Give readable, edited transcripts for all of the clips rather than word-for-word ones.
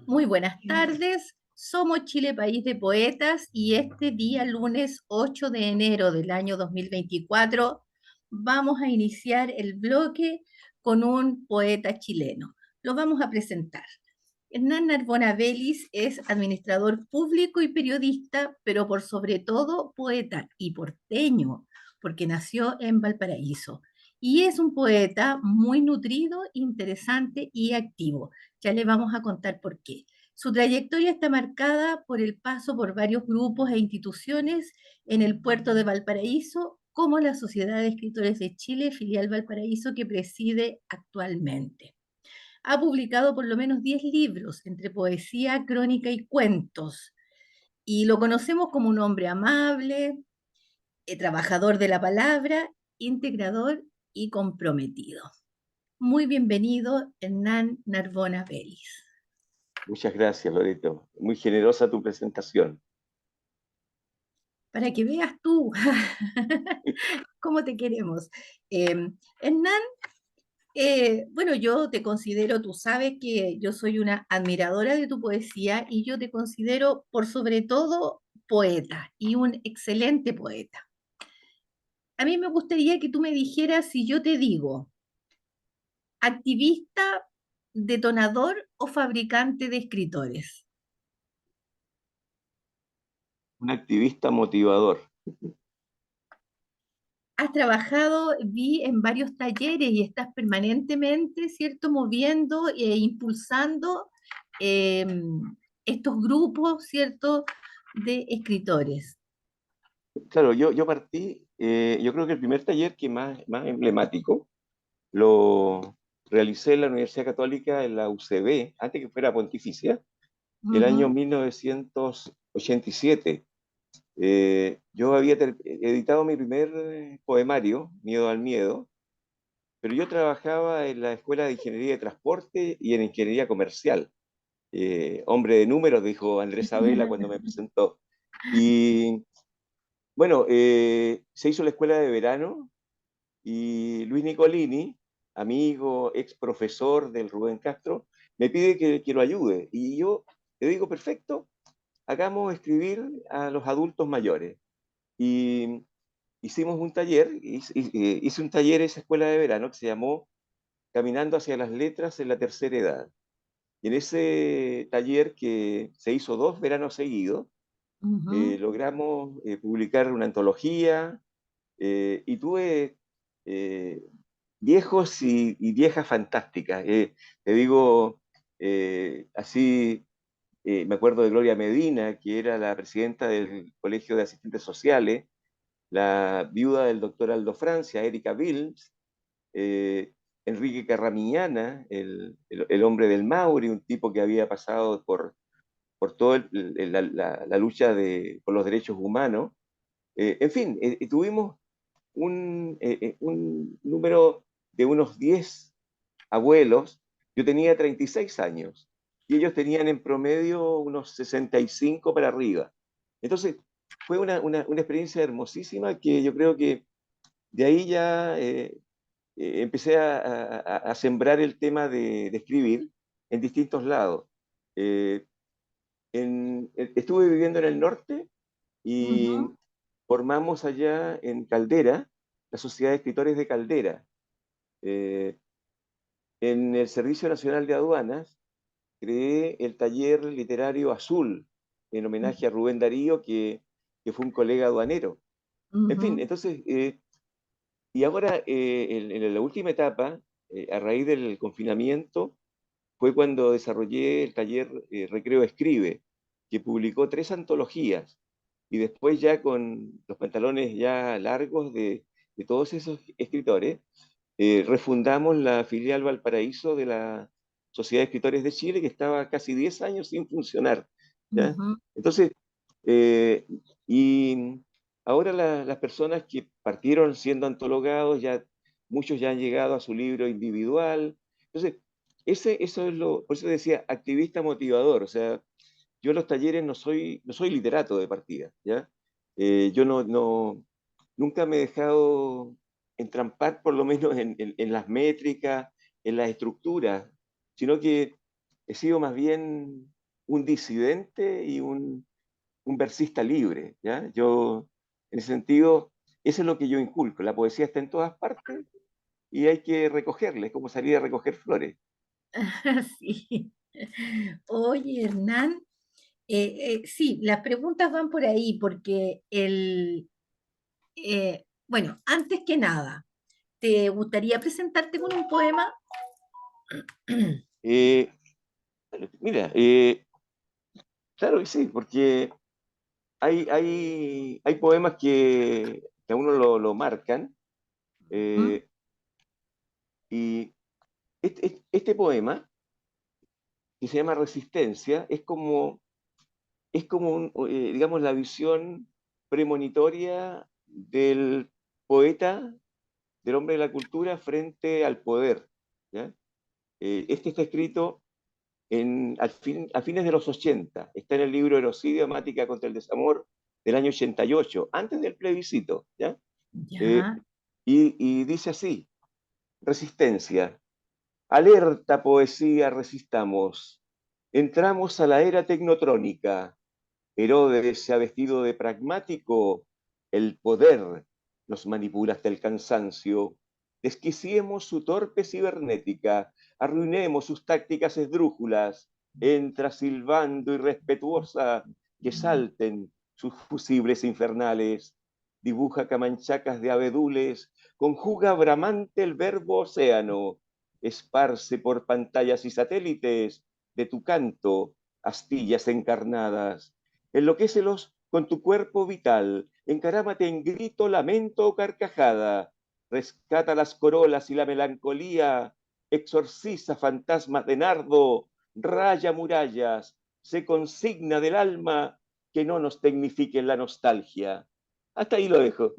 Muy buenas tardes. Somos Chile País de Poetas y este día, lunes 8 de enero del año 2024, vamos a iniciar el bloque con un poeta chileno. Lo vamos a presentar. Hernán Narbona Vélez es administrador público y periodista, pero por sobre todo poeta y porteño, porque nació en Valparaíso. Y es un poeta muy nutrido, interesante y activo. Ya le vamos a contar por qué. Su trayectoria está marcada por el paso por varios grupos e instituciones en el puerto de Valparaíso, como la Sociedad de Escritores de Chile, filial Valparaíso, que preside actualmente. Ha publicado por lo menos 10 libros, entre poesía, crónica y cuentos, y lo conocemos como un hombre amable, trabajador de la palabra, integrador y comprometido. Muy bienvenido, Hernán Narbona Vélez. Muchas gracias, Loreto. Muy generosa tu presentación. Para que veas tú cómo te queremos. Hernán, bueno, yo te considero, tú sabes que yo soy una admiradora de tu poesía y yo te considero por sobre todo poeta y un excelente poeta. A mí me gustaría que tú me dijeras si yo te digo activista, detonador o fabricante de escritores. Un activista motivador. Has trabajado, vi en varios talleres y estás permanentemente, ¿cierto?, moviendo e impulsando eh, estos grupos, ¿cierto?, de escritores. Claro, yo partí, yo creo que el primer taller que más emblemático lo realicé en la Universidad Católica, en la UCB, antes que fuera pontificia, el año Ujú, 1987. Yo había editado mi primer poemario, Miedo al Miedo, pero yo trabajaba en la Escuela de Ingeniería de Transporte y en Ingeniería Comercial. Hombre de números, dijo Andrés Abela cuando me presentó. Y bueno, se hizo la escuela de verano y Luis Nicolini, amigo, ex profesor del Rubén Castro, me pide que lo ayude. Y yo le digo, perfecto, hagamos escribir a los adultos mayores. Y hicimos un taller, hice un taller en esa escuela de verano que se llamó Caminando hacia las letras en la tercera edad. Y en ese taller, que se hizo 2 veranos seguidos, ujú. logramos publicar una antología, y tuve eh, viejos y viejas fantásticas. Te digo, así, me acuerdo de Gloria Medina, que era la presidenta del Colegio de Asistentes Sociales, la viuda del doctor Aldo Francia, Erika Wilms, eh, Enrique Carramiñana, el hombre del Mauri, un tipo que había pasado por toda la lucha por los derechos humanos. En fin, tuvimos un número de unos 10 abuelos. Yo tenía 36 años y ellos tenían en promedio unos 65 para arriba. Entonces, fue una experiencia hermosísima que yo creo que de ahí ya empecé a sembrar el tema de escribir en distintos lados. Eh, Estuve viviendo en el norte y Ujú, formamos allá en Caldera la Sociedad de Escritores de Caldera. Eh, en el Servicio Nacional de Aduanas creé el taller literario Azul en homenaje a Rubén Darío, que fue un colega aduanero. En fin, ujú, entonces, y ahora en la última etapa, a raíz del confinamiento, fue cuando desarrollé el taller Recreo Escribe, que publicó 3 antologías. Y después ya con los pantalones ya largos de todos esos escritores, refundamos la filial Valparaíso de la Sociedad de Escritores de Chile, que estaba casi 10 años sin funcionar, ¿ya? ujú. Entonces, eh, y ahora las personas que partieron siendo antologados, ya muchos ya han llegado a su libro individual. Entonces, eso es por eso decía, activista motivador. O sea, yo en los talleres no soy literato de partida, ¿ya? Yo nunca me he dejado entrampar, por lo menos en las métricas, en las estructuras, sino que he sido más bien un disidente y un versista libre, ¿ya? Yo, en ese sentido, eso es lo que yo inculco. La poesía está en todas partes y hay que recogerla, es como salir a recoger flores. Sí. Oye, Hernán, sí, las preguntas van por ahí, porque bueno, antes que nada, ¿te gustaría presentarte con un poema? Eh, Mira, claro que sí, porque hay poemas que a uno lo marcan, ¿Mm? eh, y este poema, que se llama Resistencia, es como digamos, la visión premonitoria del poeta, del hombre de la cultura, frente al poder, ¿ya? Este está escrito a fines de los 80. Está en el libro Erosidio, Amática contra el Desamor, del año 88, antes del plebiscito, ¿ya? Eh, Ya. y dice así: Resistencia, alerta poesía, resistamos. Entramos a la era tecnotrónica. Herodes se ha vestido de pragmático. El poder nos manipula hasta el cansancio. Desquiciemos su torpe cibernética. Arruinemos sus tácticas esdrújulas. Entra silbando irrespetuosa, que salten sus fusibles infernales. Dibuja camanchacas de abedules. Conjuga bramante el verbo océano. Esparce por pantallas y satélites de tu canto astillas encarnadas. Enloquécelos con tu cuerpo vital, encarámate en grito, lamento o carcajada, rescata las corolas y la melancolía, exorciza fantasmas de nardo, raya murallas, se consigna del alma que no nos tecnifique la nostalgia. Hasta ahí lo dejo.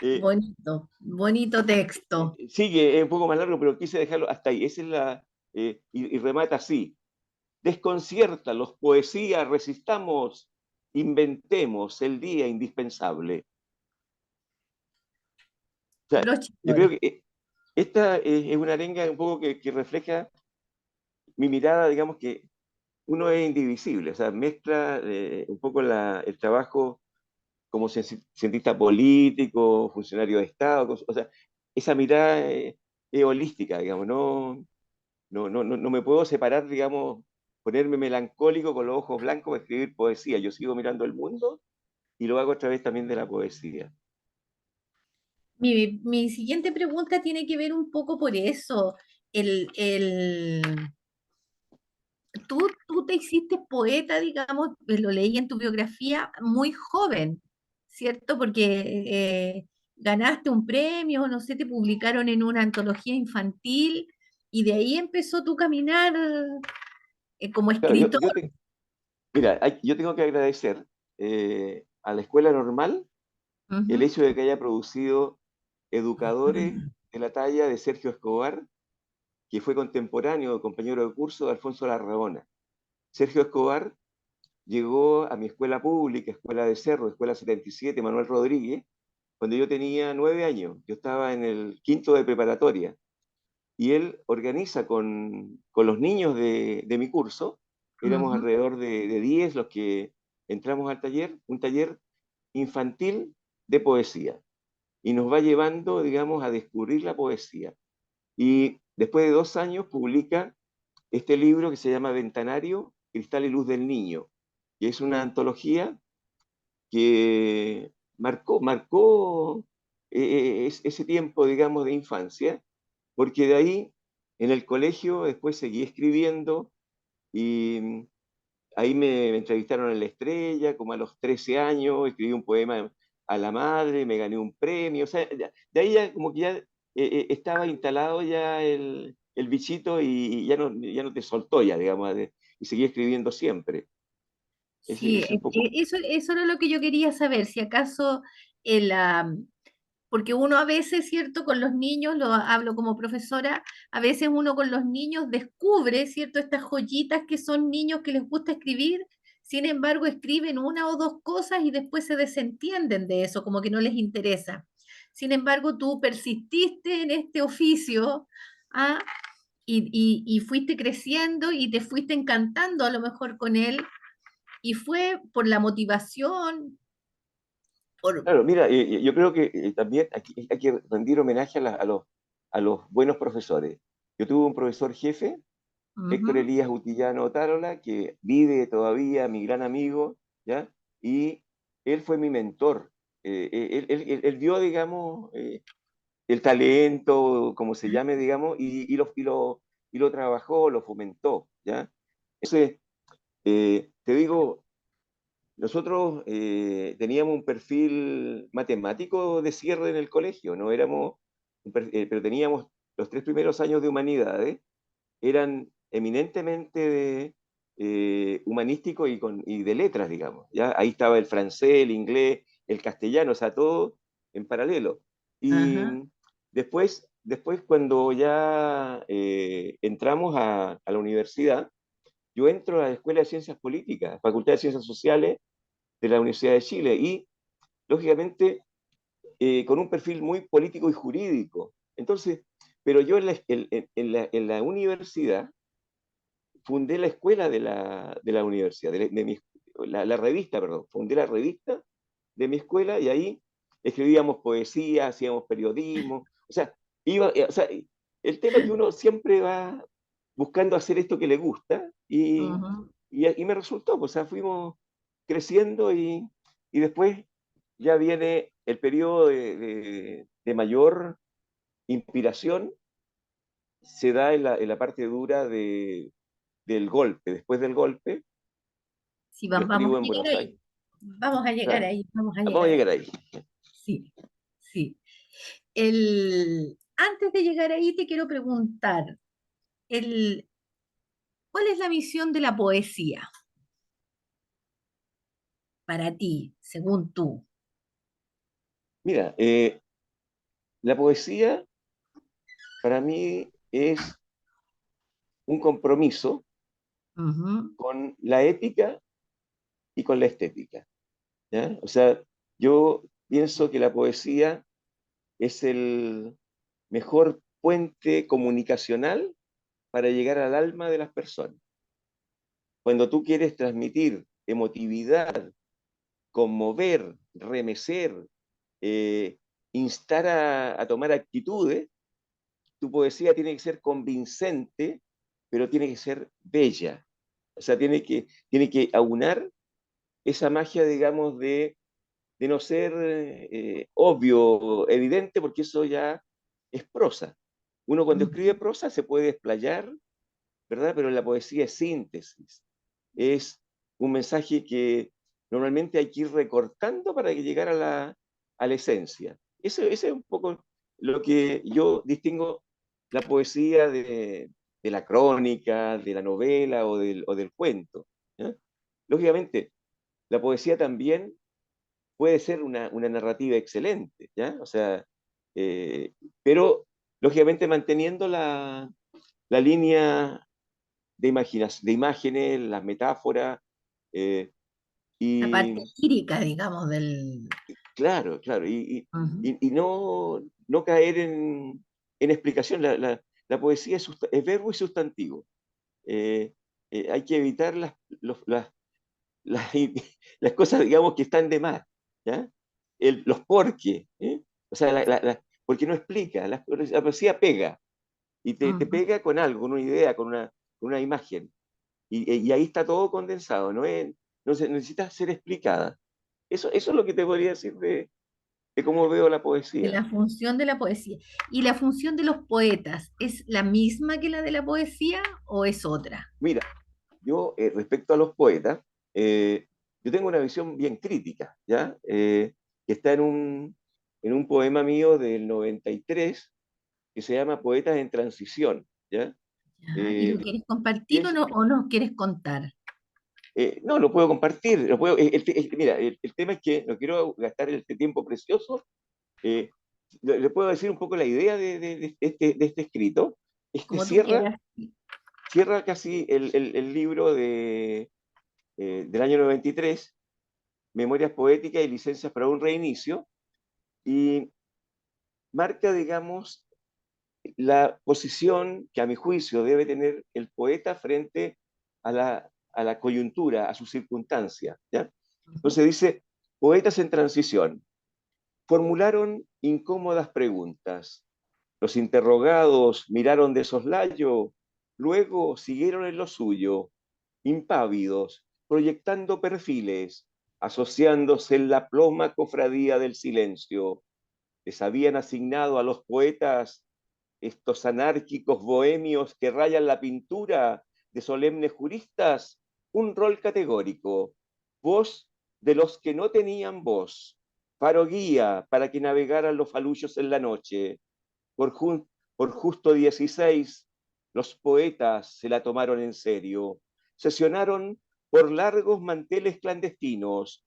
Eh, Bonito, bonito texto. Sigue, es un poco más largo, pero quise dejarlo hasta ahí. Esa es y remata así. Desconciértalos, poesía, resistamos, inventemos el día indispensable. O sea, Broche de yo creo oro. que esta es una arenga un poco que refleja mi mirada, digamos que uno es indivisible, o sea, mezcla un poco el trabajo como cientista político, funcionario de Estado, o sea, esa mirada es holística, digamos, no me puedo separar, digamos, ponerme melancólico con los ojos blancos para escribir poesía. Yo sigo mirando el mundo y lo hago a través también de la poesía. Mi siguiente pregunta tiene que ver un poco por eso. El, el, tú te hiciste poeta, digamos, lo leí en tu biografía, muy joven, ¿cierto? Porque ganaste un premio, no sé, te publicaron en una antología infantil y de ahí empezó tu caminar como Claro, escritor. mira, yo tengo que agradecer a la Escuela Normal el Ujú. hecho de que haya producido educadores de la talla de Sergio Escobar, que fue contemporáneo, compañero de curso de Alfonso Larraona. Sergio Escobar llegó a mi escuela pública, Escuela de Cerro, Escuela 77, Manuel Rodríguez, cuando yo tenía 9 años. Yo estaba en el quinto de preparatoria y él organiza con los niños de mi curso, éramos Ujú. alrededor de 10 los que entramos al taller, un taller infantil de poesía, y nos va llevando, digamos, a descubrir la poesía. Y después de 2 años publica este libro que se llama Ventanario, Cristal y Luz del Niño, que es una antología que marcó ese tiempo, digamos, de infancia, porque de ahí en el colegio después seguí escribiendo y ahí me entrevistaron en La Estrella, como a los 13 años, escribí un poema a la madre, me gané un premio, o sea, de ahí ya como que ya estaba instalado ya el bichito y ya no te soltó ya, digamos, y seguí escribiendo siempre. Sí, Es un poco. eso era lo que yo quería saber, si acaso el, porque uno a veces, ¿cierto? Con los niños, lo hablo como profesora, a veces uno con los niños descubre, ¿cierto? Estas joyitas que son niños que les gusta escribir, sin embargo, escriben una o dos cosas y después se desentienden de eso, como que no les interesa. Sin embargo, tú persististe en este oficio, ¿ah? y fuiste creciendo y te fuiste encantando a lo mejor con él, y fue por la motivación, por... Claro, mira, yo creo que también aquí hay que rendir homenaje a los buenos profesores. Yo tuve un profesor jefe, Héctor Ujú, Elías Utillano Otárola, que vive todavía, mi gran amigo, ¿ya? Y él fue mi mentor. Él vio, digamos, el talento, como se llame, digamos, y lo trabajó, lo fomentó, ¿ya? Entonces, te digo, nosotros teníamos un perfil matemático de cierre en el colegio, no éramos, pero teníamos los 3 primeros años de humanidades, eran eminentemente humanísticos y de letras, digamos. ¿Ya? Ahí estaba el francés, el inglés, el castellano, o sea, todo en paralelo. ajá, Y después cuando ya entramos a la universidad, yo entro a la Escuela de Ciencias Políticas, Facultad de Ciencias Sociales de la Universidad de Chile, y lógicamente con un perfil muy político y jurídico. Entonces, pero yo en la universidad fundé la escuela de la universidad, la revista, perdón, fundé la revista de mi escuela y ahí escribíamos poesía, hacíamos periodismo, o sea, o sea, el tema es que uno siempre va buscando hacer esto que le gusta ujú. y me resultó, pues, o sea, fuimos creciendo y después ya viene el periodo de mayor inspiración, se da en la parte dura del golpe. Después del golpe, Sí, yo vamos a escribo en llegar Buenos ahí, Aires. vamos a llegar ¿Ya? ahí, vamos a Vamos a llegar ahí. llegar ahí. Sí, sí. Antes de llegar ahí, te quiero preguntar, el, ¿cuál es la misión de la poesía para ti, según tú? Mira, la poesía para mí es un compromiso Ujú, con la ética y con la estética. ¿Ya? O sea, yo pienso que la poesía es el mejor puente comunicacional para llegar al alma de las personas. Cuando tú quieres transmitir emotividad, conmover, remecer, eh, instar a tomar actitudes, tu poesía tiene que ser convincente, pero tiene que ser bella. O sea, tiene que aunar esa magia, digamos, de no ser obvio, evidente, porque eso ya es prosa. Uno cuando escribe ujú, prosa se puede explayar, ¿verdad? Pero la poesía es síntesis, es un mensaje que normalmente hay que ir recortando para que llegar a la esencia. Eso es un poco lo que yo distingo la poesía de la crónica, de la novela o del cuento. ¿Ya? Lógicamente, la poesía también puede ser una narrativa excelente, ¿ya? O sea, eh, pero lógicamente manteniendo la línea de imágenes, las metáforas, eh, la parte y lírica, digamos, del... claro, claro, Ujú, y no caer en explicación. La poesía es verbo y sustantivo. Eh, hay que evitar las, las cosas, digamos, que están de más, ¿ya? Los porqué, ¿eh? O sea, porque no explica, la poesía pega, y te ujú. pega con algo, con una idea, con una imagen. Y ahí está todo condensado, no se necesita ser explicada. Eso es lo que te podría decir de cómo veo la De poesía. la función de la poesía. ¿Y la función de los poetas es la misma que la de la poesía o es otra? Mira, yo respecto a los poetas, eh, yo tengo una visión bien crítica, ¿ya? Que está en un poema mío del 93 que se llama Poetas en Transición, ¿ya? ¿Ya? ¿Y lo Eh, quieres compartir pienso, o no quieres contar? no, lo puedo compartir, mira, el tema es que no quiero gastar este tiempo precioso. eh, le puedo decir un poco la idea de este escrito. Este Como tú quieras. cierra casi el libro del año 93, Memorias Poéticas y Licencias para un Reinicio, y marca, digamos, la posición que a mi juicio debe tener el poeta frente a la coyuntura, a su circunstancia, ¿ya? Entonces dice, poetas en transición, formularon incómodas preguntas. Los interrogados miraron de soslayo, luego siguieron en lo suyo, impávidos, proyectando perfiles, asociándose en la ploma cofradía del silencio. Les habían asignado a los poetas estos anárquicos bohemios que rayan la pintura de solemnes juristas, un rol categórico, voz de los que no tenían voz, faro guía para que navegaran los falullos en la noche. Por, por justo 16, los poetas se la tomaron en serio, sesionaron por largos manteles clandestinos,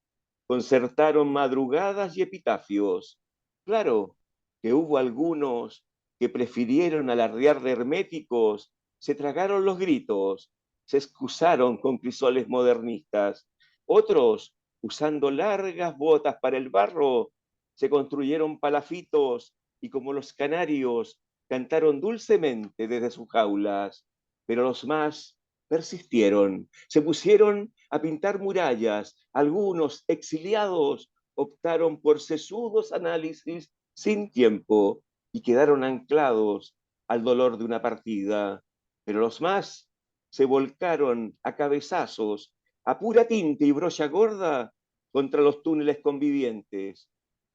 concertaron madrugadas y epitafios. Claro que hubo algunos que prefirieron alardear de herméticos, se tragaron los gritos, se excusaron con crisoles modernistas. Otros, usando largas botas para el barro, se construyeron palafitos y como los canarios cantaron dulcemente desde sus jaulas. Pero los más persistieron, se pusieron a pintar murallas, algunos exiliados optaron por sesudos análisis sin tiempo y quedaron anclados al dolor de una partida. Pero los más se volcaron a cabezazos, a pura tinta y brocha gorda contra los túneles convivientes.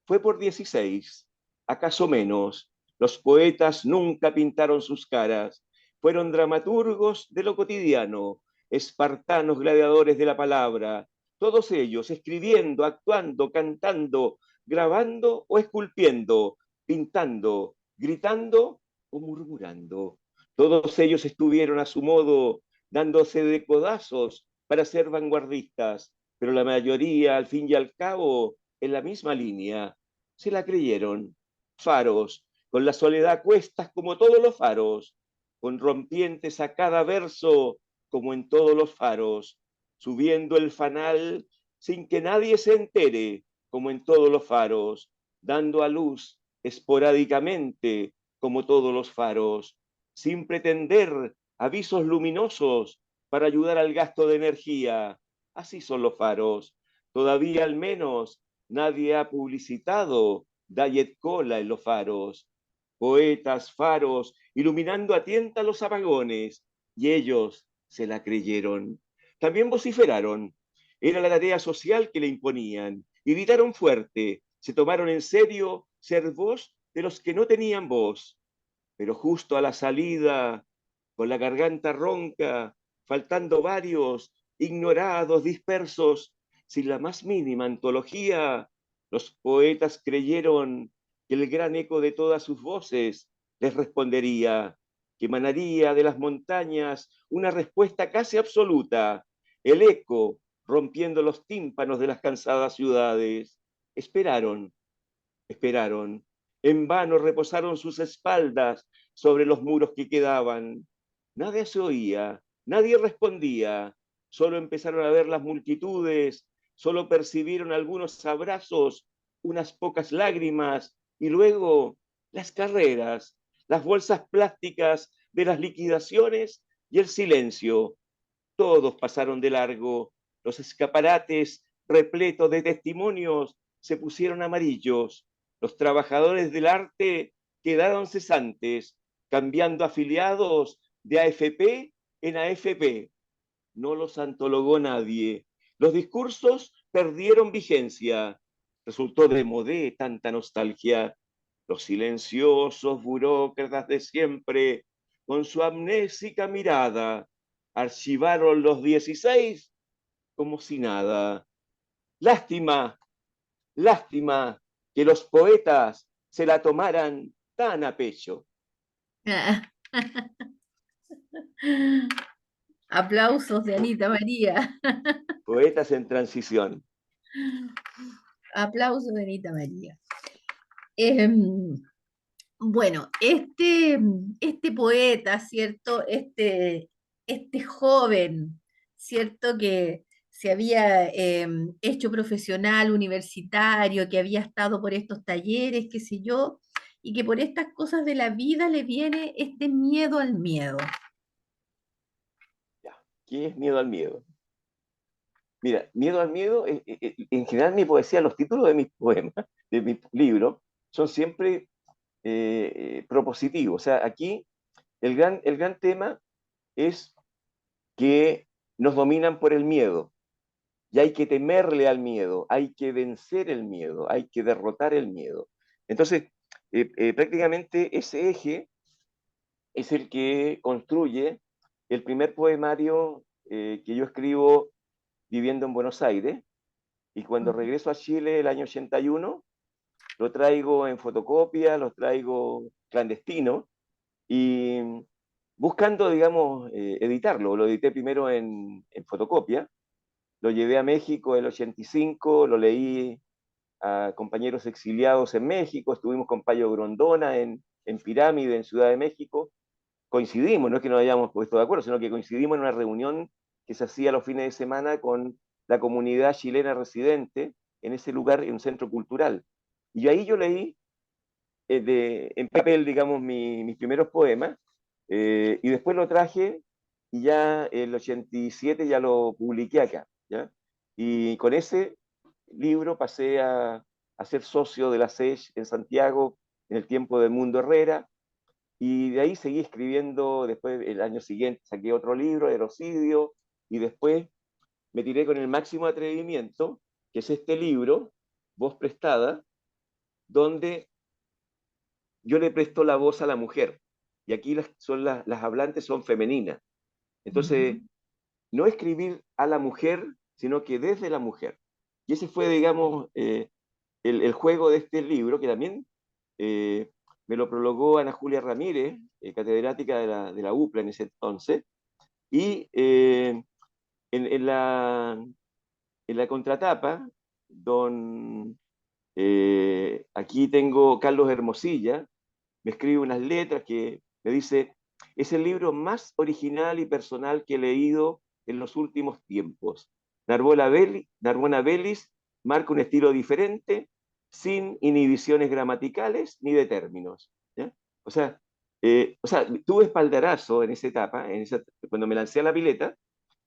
Fue por 16, acaso menos. Los poetas nunca pintaron sus caras. Fueron dramaturgos de lo cotidiano, espartanos gladiadores de la palabra, todos ellos escribiendo, actuando, cantando, grabando o esculpiendo, pintando, gritando o murmurando. Todos ellos estuvieron a su modo dándose de codazos para ser vanguardistas, pero la mayoría, al fin y al cabo, en la misma línea, se la creyeron. Faros, con la soledad a cuestas como todos los faros, con rompientes a cada verso como en todos los faros, subiendo el fanal sin que nadie se entere como en todos los faros, dando a luz esporádicamente como todos los faros, sin pretender avisos luminosos para ayudar al gasto de energía. Así son los faros. Todavía al menos nadie ha publicitado Diet Cola en los faros. Poetas, faros, iluminando a tienta los apagones, y ellos se la creyeron. También vociferaron. Era la tarea social que le imponían. Y gritaron fuerte, se tomaron en serio ser voz de los que no tenían voz. Pero justo a la salida, con la garganta ronca, faltando varios, ignorados, dispersos, sin la más mínima antología, los poetas creyeron que el gran eco de todas sus voces les respondería, que emanaría de las montañas una respuesta casi absoluta, el eco rompiendo los tímpanos de las cansadas ciudades. Esperaron, esperaron. En vano reposaron sus espaldas sobre los muros que quedaban. Nadie se oía, nadie respondía. Solo empezaron a ver las multitudes, solo percibieron algunos abrazos, unas pocas lágrimas y luego las carreras, las bolsas plásticas de las liquidaciones y el silencio. Todos pasaron de largo. Los escaparates repletos de testimonios se pusieron amarillos. Los trabajadores del arte quedaron cesantes, cambiando afiliados de AFP en AFP. No los antologó nadie. Los discursos perdieron vigencia. Resultó de modé tanta nostalgia. Los silenciosos burócratas de siempre, con su amnésica mirada, archivaron los 16 como si nada. Lástima, lástima que los poetas se la tomaran tan a pecho. Aplausos de Anita María. Poetas en transición. Aplausos de Anita María. Em, bueno, este poeta, ¿cierto? Este joven, ¿cierto? Que se había hecho profesional universitario, que había estado por estos talleres, qué sé yo, y que por estas cosas de la vida le viene este miedo al miedo. Ya. ¿Qué es miedo al miedo? Mira, miedo al miedo, en general mi poesía, los títulos de mis poemas, de mis libros, son siempre propositivos. O sea, aquí el gran tema es que nos dominan por el miedo. Y hay que temerle al miedo, hay que vencer el miedo, hay que derrotar el miedo. Entonces, prácticamente ese eje es el que construye el primer poemario que yo escribo viviendo en Buenos Aires. Y cuando Ujú. regreso a Chile el año 81, lo traigo en fotocopia, lo traigo clandestino y buscando, digamos, editarlo. Lo edité primero en fotocopia, lo llevé a México el 85, lo leí a compañeros exiliados en México, estuvimos con Payo Grondona en Pirámide, en Ciudad de México, coincidimos, no es que nos hayamos puesto de acuerdo, sino que coincidimos en una reunión que se hacía los fines de semana con la comunidad chilena residente en ese lugar, en un centro cultural. Y ahí yo leí en papel, digamos, mis primeros poemas, y después lo traje y ya el 87 ya lo publiqué acá, ¿ya? Y con ese libro pasé a ser socio de la SES en Santiago en el tiempo de Mundo Herrera, y de ahí seguí escribiendo, después el año siguiente saqué otro libro, Erocidio, y después me tiré con el máximo atrevimiento, que es este libro, Voz Prestada, donde yo le presto la voz a la mujer, y aquí las hablantes son femeninas. Entonces, Ujú. no escribir a la mujer, sino que desde la mujer. Y ese fue, digamos, el juego de este libro, que también eh, me lo prologó Ana Julia Ramírez, catedrática de la UPLA en ese entonces, y en en la contratapa, aquí tengo Carlos Hermosilla, me escribe unas letras que me dice, es el libro más original y personal que he leído en los últimos tiempos. Narbona Bellis marca un estilo diferente, sin inhibiciones gramaticales ni de términos. ¿Ya? O sea, tuve espaldarazo en esa etapa, cuando me lancé a la pileta,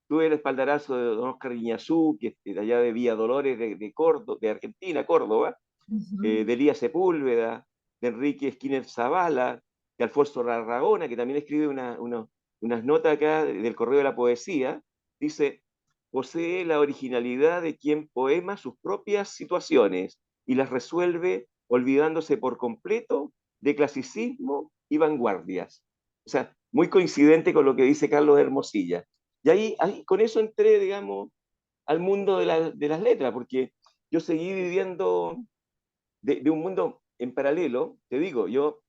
tuve el espaldarazo de don Oscar Iñazú, que es de allá de Villa Dolores, de Córdoba, de Argentina, Córdoba, Ujú. de Elías Sepúlveda, de Enrique Skinner Zavala, de Alfonso Larragona, que también escribe unas notas acá del Correo de la Poesía, dice, posee la originalidad de quien poema sus propias situaciones y las resuelve olvidándose por completo de clasicismo y vanguardias. O sea, muy coincidente con lo que dice Carlos Hermosilla. Y ahí con eso entré, digamos, al mundo de las letras, porque yo seguí viviendo de un mundo en paralelo, te digo, yo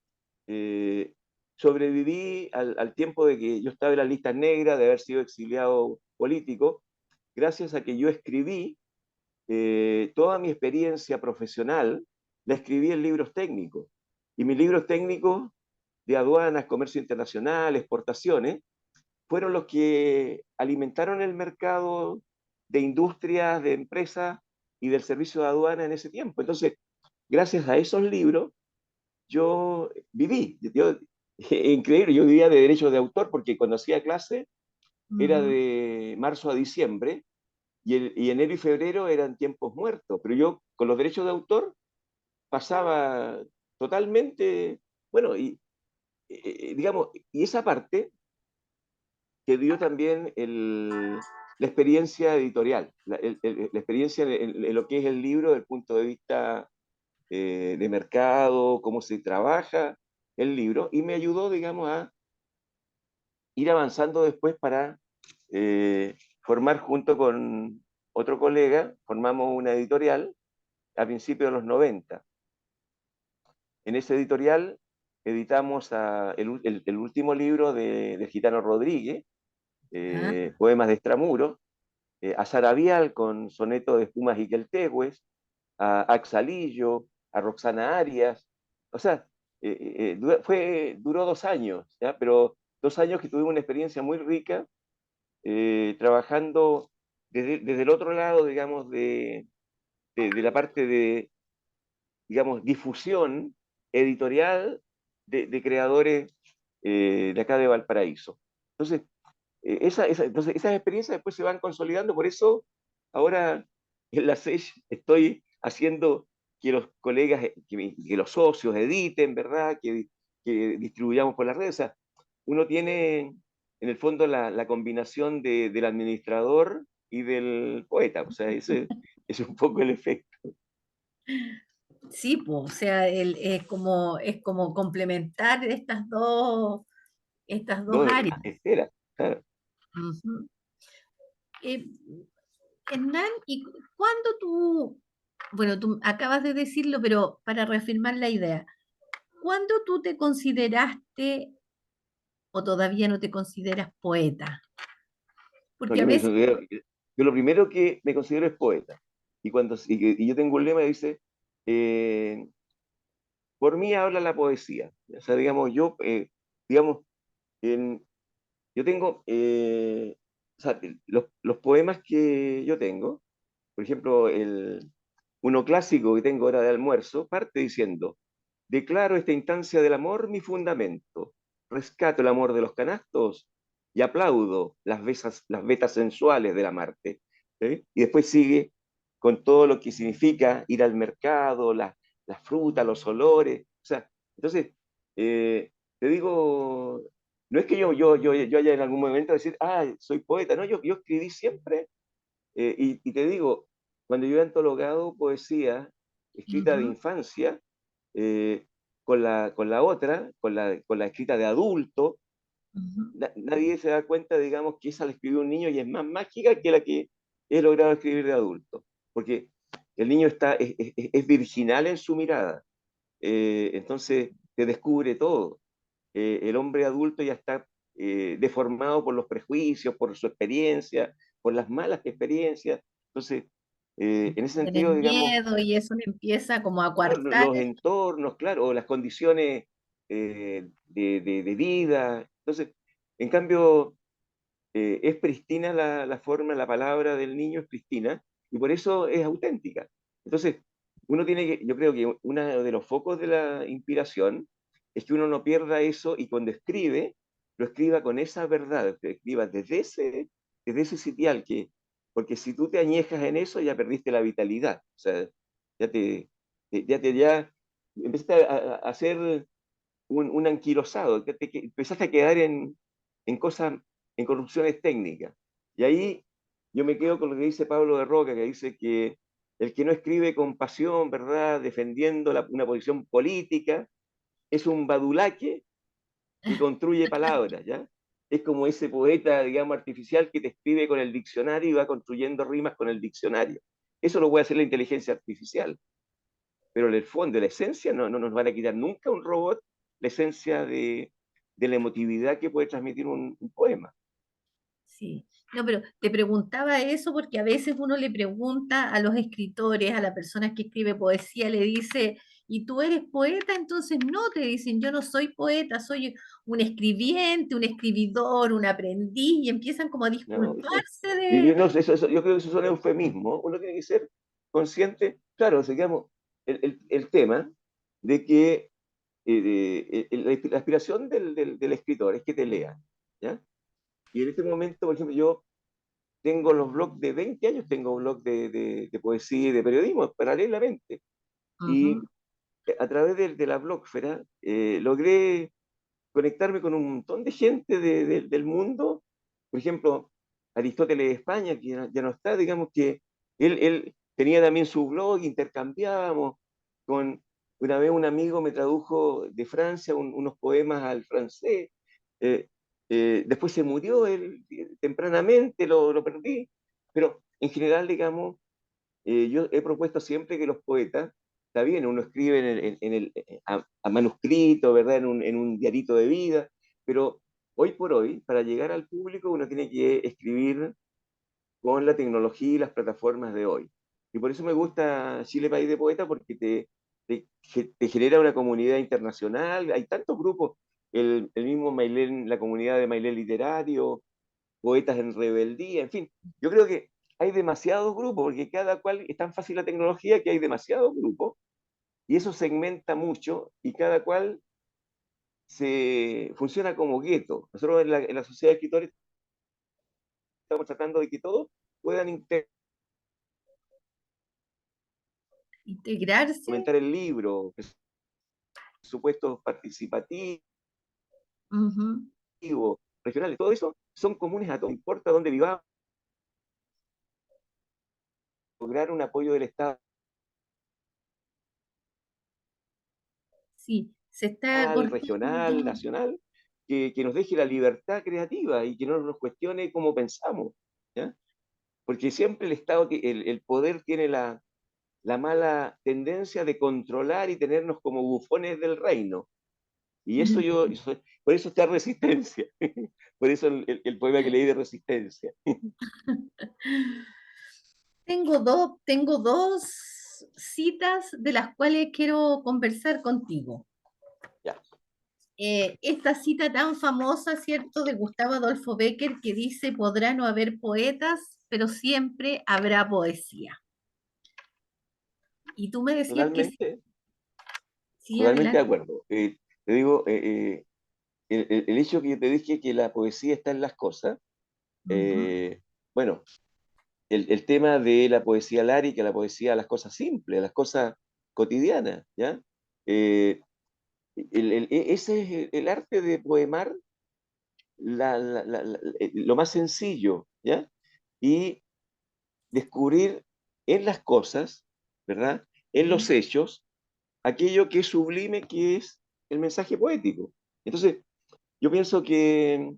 eh, sobreviví al tiempo de que yo estaba en las listas negras, de haber sido exiliado político, gracias a que yo escribí toda mi experiencia profesional, la escribí en libros técnicos. Y mis libros técnicos de aduanas, comercio internacional, exportaciones, fueron los que alimentaron el mercado de industrias, de empresas y del servicio de aduana en ese tiempo. Entonces, gracias a esos libros, yo viví. Increíble, yo vivía de derechos de autor porque cuando hacía clase era Ujú. de marzo a diciembre y enero y febrero eran tiempos muertos, pero yo con los derechos de autor pasaba totalmente, bueno, digamos, y esa parte que dio también la experiencia editorial, la experiencia en lo que es el libro desde el punto de vista de mercado, cómo se trabaja el libro, y me ayudó, digamos, a ir avanzando después para formar junto con otro colega, formamos una editorial a principios de los 90. En ese editorial editamos el último libro de Gitano Rodríguez, Ah, Poemas de Extramuro, a Sarabial con Soneto de Espumas y Queltegües, a Axalillo, a Roxana Arias. O sea, duró 2 años, ¿ya? Pero 2 años que tuvimos una experiencia muy rica trabajando desde el otro lado, digamos, de la parte de, digamos, difusión editorial de creadores de acá de Valparaíso. Entonces, entonces, esas experiencias después se van consolidando, por eso ahora en la SES estoy haciendo que los colegas, que los socios editen, ¿verdad? Que distribuyamos por las redes. O sea, uno tiene en el fondo la combinación del administrador y del poeta. O sea, ese es un poco el efecto. Sí, pues, o sea, es como complementar estas dos Dos áreas. esferas, claro. Ujú. Eh, Hernán, ¿y cuándo tú, bueno, tú acabas de decirlo, pero para reafirmar la idea, ¿cuándo tú te consideraste o todavía no te consideras poeta? No, Porque a veces, yo lo primero que me considero es poeta. Y yo tengo un lema que dice, eh, por mí habla la poesía. O sea, digamos, digamos, en- yo tengo, o sea, los poemas que yo tengo, por ejemplo, uno clásico que tengo ahora de almuerzo, parte diciendo, declaro esta instancia del amor mi fundamento, rescato el amor de los canastos y aplaudo las vetas sensuales de la Marte. ¿Sí? Y después sigue con todo lo que significa ir al mercado, las frutas, los olores. O sea, entonces, eh, te digo, no es que yo haya en algún momento decir, ah, soy poeta, no, yo escribí siempre y te digo, cuando yo he antologado poesía escrita de ujú, infancia, eh, con la otra, con la escrita de adulto, ujú, nadie se da cuenta, digamos, que esa la escribió un niño y es más mágica que la que he logrado escribir de adulto. Porque el niño es virginal en su mirada, entonces te descubre todo. El hombre adulto ya está deformado por los prejuicios, por su experiencia, por las malas experiencias. Entonces, en ese en el sentido, digamos, miedo y eso le empieza como a claro, coartar. los entornos, claro, o las condiciones de vida. Entonces, en cambio, es pristina la forma, la palabra del niño es pristina, y por eso es auténtica. Entonces, uno tiene que, yo creo que uno de los focos de la inspiración es que uno no pierda eso y cuando escribe, lo escriba con esa verdad, que escriba desde ese sitial, porque si tú te añejas en eso, ya perdiste la vitalidad. O sea, ya ya empezaste a ser un anquilosado, que empezaste a quedar en cosas, en corrupciones técnicas. Y ahí yo me quedo con lo que dice Pablo de Roca, que dice que el que no escribe con pasión, ¿verdad?, defendiendo una posición política, es un badulaque que construye palabras, ¿ya? Es como ese poeta, digamos, artificial que te escribe con el diccionario y va construyendo rimas con el diccionario. Eso lo puede hacer la inteligencia artificial, pero en el fondo, la esencia, no nos van a quitar nunca un robot la esencia de la emotividad que puede transmitir un poema. Sí, no, pero te preguntaba eso porque a veces uno le pregunta a los escritores, a la persona que escribe poesía, le dice, ¿y tú eres poeta? Entonces no, te dicen, yo no soy poeta, soy un escribiente, un escribidor, un aprendiz, y empiezan como a ¿No? disculparse de... No, yo creo que eso son eufemismos. Uno tiene que ser consciente, claro, digamos, el tema de que la aspiración del escritor es que te lean, ¿ya? Y en este momento, por ejemplo, yo tengo los blogs de 20 años, tengo un blog de poesía y de periodismo paralelamente. Y Ujú, a través de la blogfera logré conectarme con un montón de gente del mundo. Por ejemplo, Aristóteles de España, que ya no está, digamos que él tenía también su blog, intercambiábamos. Con, una vez un amigo me tradujo de Francia unos poemas al francés. eh, Después se murió él tempranamente, lo perdí. Pero en general, digamos, yo he propuesto siempre que los poetas, está bien, uno escribe a manuscrito, ¿verdad? En un diarito de vida, pero hoy por hoy, para llegar al público, uno tiene que escribir con la tecnología y las plataformas de hoy. Y por eso me gusta Chile País de Poetas, porque te genera una comunidad internacional, hay tantos grupos, el mismo Mailén, la comunidad de Mailén Literario, Poetas en Rebeldía, en fin, yo creo que hay demasiados grupos, porque cada cual es tan fácil la tecnología que hay demasiados grupos, y eso segmenta mucho y cada cual se funciona como gueto. Nosotros en la sociedad de escritores estamos tratando de que todos puedan Integrarse. comentar el libro, presupuestos participativos, Ujú. regionales, todo eso son comunes a todos, no importa dónde vivamos, lograr un apoyo del Estado Sí, se está regional, cortando. nacional, que nos deje la libertad creativa y que no nos cuestione cómo pensamos, ¿ya? Porque siempre el Estado, el poder tiene la mala tendencia de controlar y tenernos como bufones del reino. Y por eso está Resistencia, por eso el poema que leí de Resistencia. Tengo dos citas de las cuales quiero conversar contigo. Ya, Esta cita tan famosa, ¿cierto?, de Gustavo Adolfo Bécquer, que dice, podrá no haber poetas, pero siempre habrá poesía. Y tú me decías que sí, totalmente, sí, totalmente de adelante. acuerdo. Te digo, el hecho que yo te dije que la poesía está en las cosas, Ujú, bueno, el tema de la poesía lárica, la poesía, las cosas simples, las cosas cotidianas, ¿ya? Eh, ese es el arte de poemar lo más sencillo, ¿ya? Y descubrir en las cosas, ¿verdad? En los sí, hechos, aquello que es sublime, que es el mensaje poético. Entonces, yo pienso que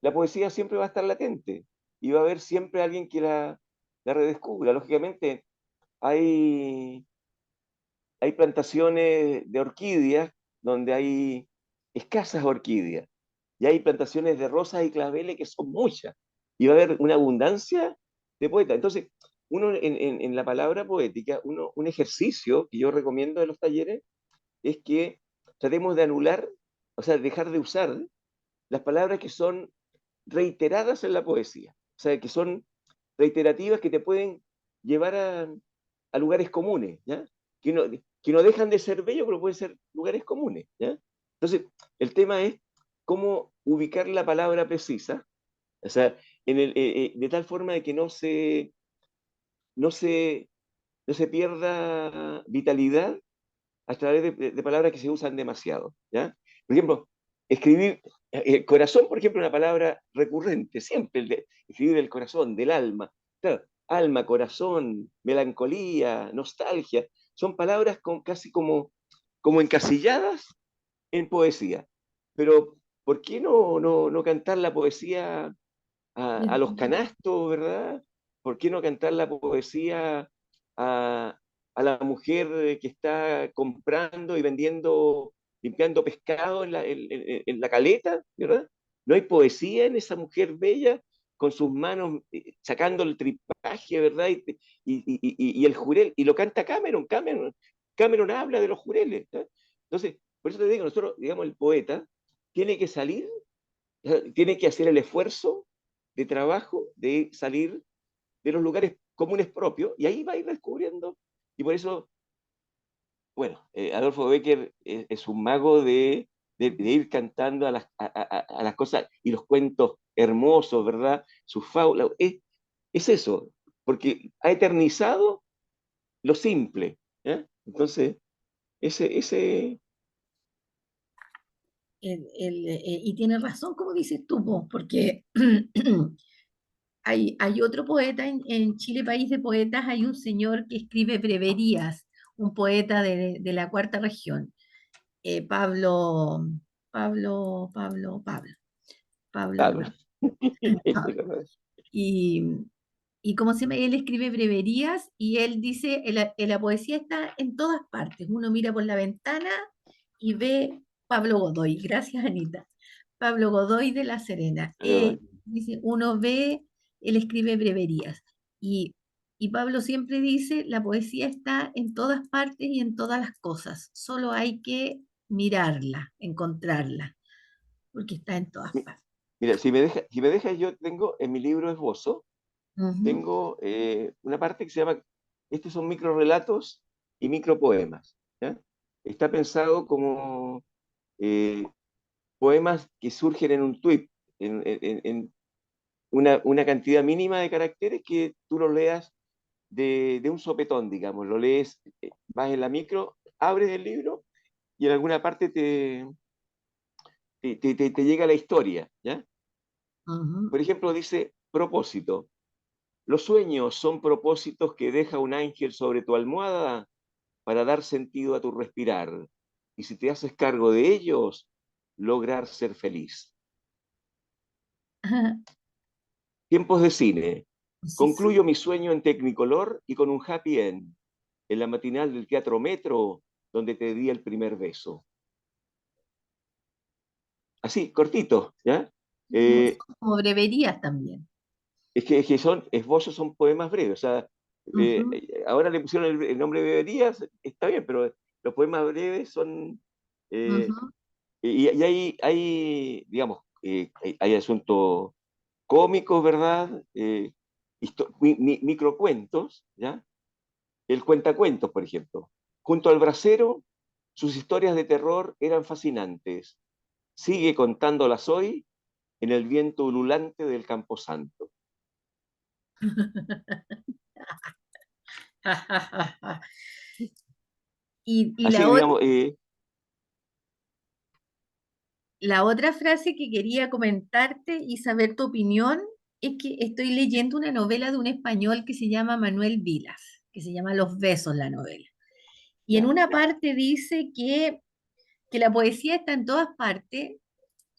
la poesía siempre va a estar latente y va a haber siempre alguien que la redescubra. Lógicamente, hay, hay plantaciones de orquídeas donde hay escasas orquídeas y hay plantaciones de rosas y claveles que son muchas y va a haber una abundancia de poetas. Entonces, uno en la palabra poética, un ejercicio que yo recomiendo en los talleres es que tratemos de anular, o sea, dejar de usar las palabras que son reiteradas en la poesía, o sea, que son reiterativas que te pueden llevar a lugares comunes, ¿ya? Que no dejan de ser bellos, pero pueden ser lugares comunes, ¿ya? Entonces, el tema es cómo ubicar la palabra precisa, o sea, de tal forma de que no se, no se pierda vitalidad a través de palabras que se usan demasiado, ¿ya? Por ejemplo, escribir, corazón, por ejemplo, es una palabra recurrente, siempre escribir el corazón, del alma. Claro, alma, corazón, melancolía, nostalgia, son palabras casi como encasilladas en poesía. Pero, ¿por qué no cantar la poesía a los canastos, ¿verdad? ¿Por qué no cantar la poesía a, a la mujer que está comprando y vendiendo, limpiando pescado en la caleta, ¿verdad? ¿No hay poesía en esa mujer bella con sus manos sacando el tripaje, ¿verdad? Y el jurel, y lo canta Cameron habla de los jureles, ¿verdad? Entonces, por eso te digo, nosotros, digamos, el poeta tiene que salir, tiene que hacer el esfuerzo de trabajo de salir de los lugares comunes propios y ahí va a ir descubriendo. Y por eso, bueno, Adolfo Becker es un mago de ir cantando a las cosas y los cuentos hermosos, ¿verdad? Sus fábulas. Es eso, porque ha eternizado lo simple. ¿Ya? Entonces, ese y tienes razón, como dices tú, po, porque hay otro poeta en Chile, país de poetas, hay un señor que escribe breverías, un poeta de la cuarta región, Pablo, Pablo algo. habla. Pablo. Y, y como se llama, él escribe breverías y él dice, la poesía está en todas partes. Uno mira por la ventana y ve Pablo Godoy. Gracias, Anita. Pablo Godoy de La Serena. Dice, uno ve, él escribe breverías. Y, y Pablo siempre dice, la poesía está en todas partes y en todas las cosas. Solo hay que mirarla, encontrarla, porque está en todas partes. Mira, si me dejas, yo tengo en mi libro esbozo, Ujú. tengo una parte que se llama, estos son microrelatos y micropoemas. ¿ya? Está pensado como eh, poemas que surgen en un tweet, en una cantidad mínima de caracteres que tú lo leas de un sopetón, digamos, lo lees, vas en la micro, abres el libro y en alguna parte te llega la historia, ¿ya? Ujú. Por ejemplo, dice propósito. Los sueños son propósitos que deja un ángel sobre tu almohada para dar sentido a tu respirar. Y si te haces cargo de ellos, lograr ser feliz. Tiempos de cine. Sí, Concluyo sí. mi sueño en Tecnicolor y con un happy end, en la matinal del Teatro Metro, donde te di el primer beso. Así, cortito, ¿ya? Eh, Son como breverías también. es que son esbozos, son poemas breves. O sea, Ujú, ahora le pusieron el nombre de Beberías, está bien, pero los poemas breves son. eh, ujú. y digamos, hay asuntos cómicos, ¿verdad? Microcuentos, ¿ya? El cuentacuentos, por ejemplo. Junto al brasero, sus historias de terror eran fascinantes. Sigue contándolas hoy en el viento ululante del Camposanto. Y Así, digamos, la otra frase que quería comentarte y saber tu opinión es que estoy leyendo una novela de un español que se llama Manuel Vilas, que se llama Los besos, la novela. Y en ya, una parte dice que la poesía está en todas partes,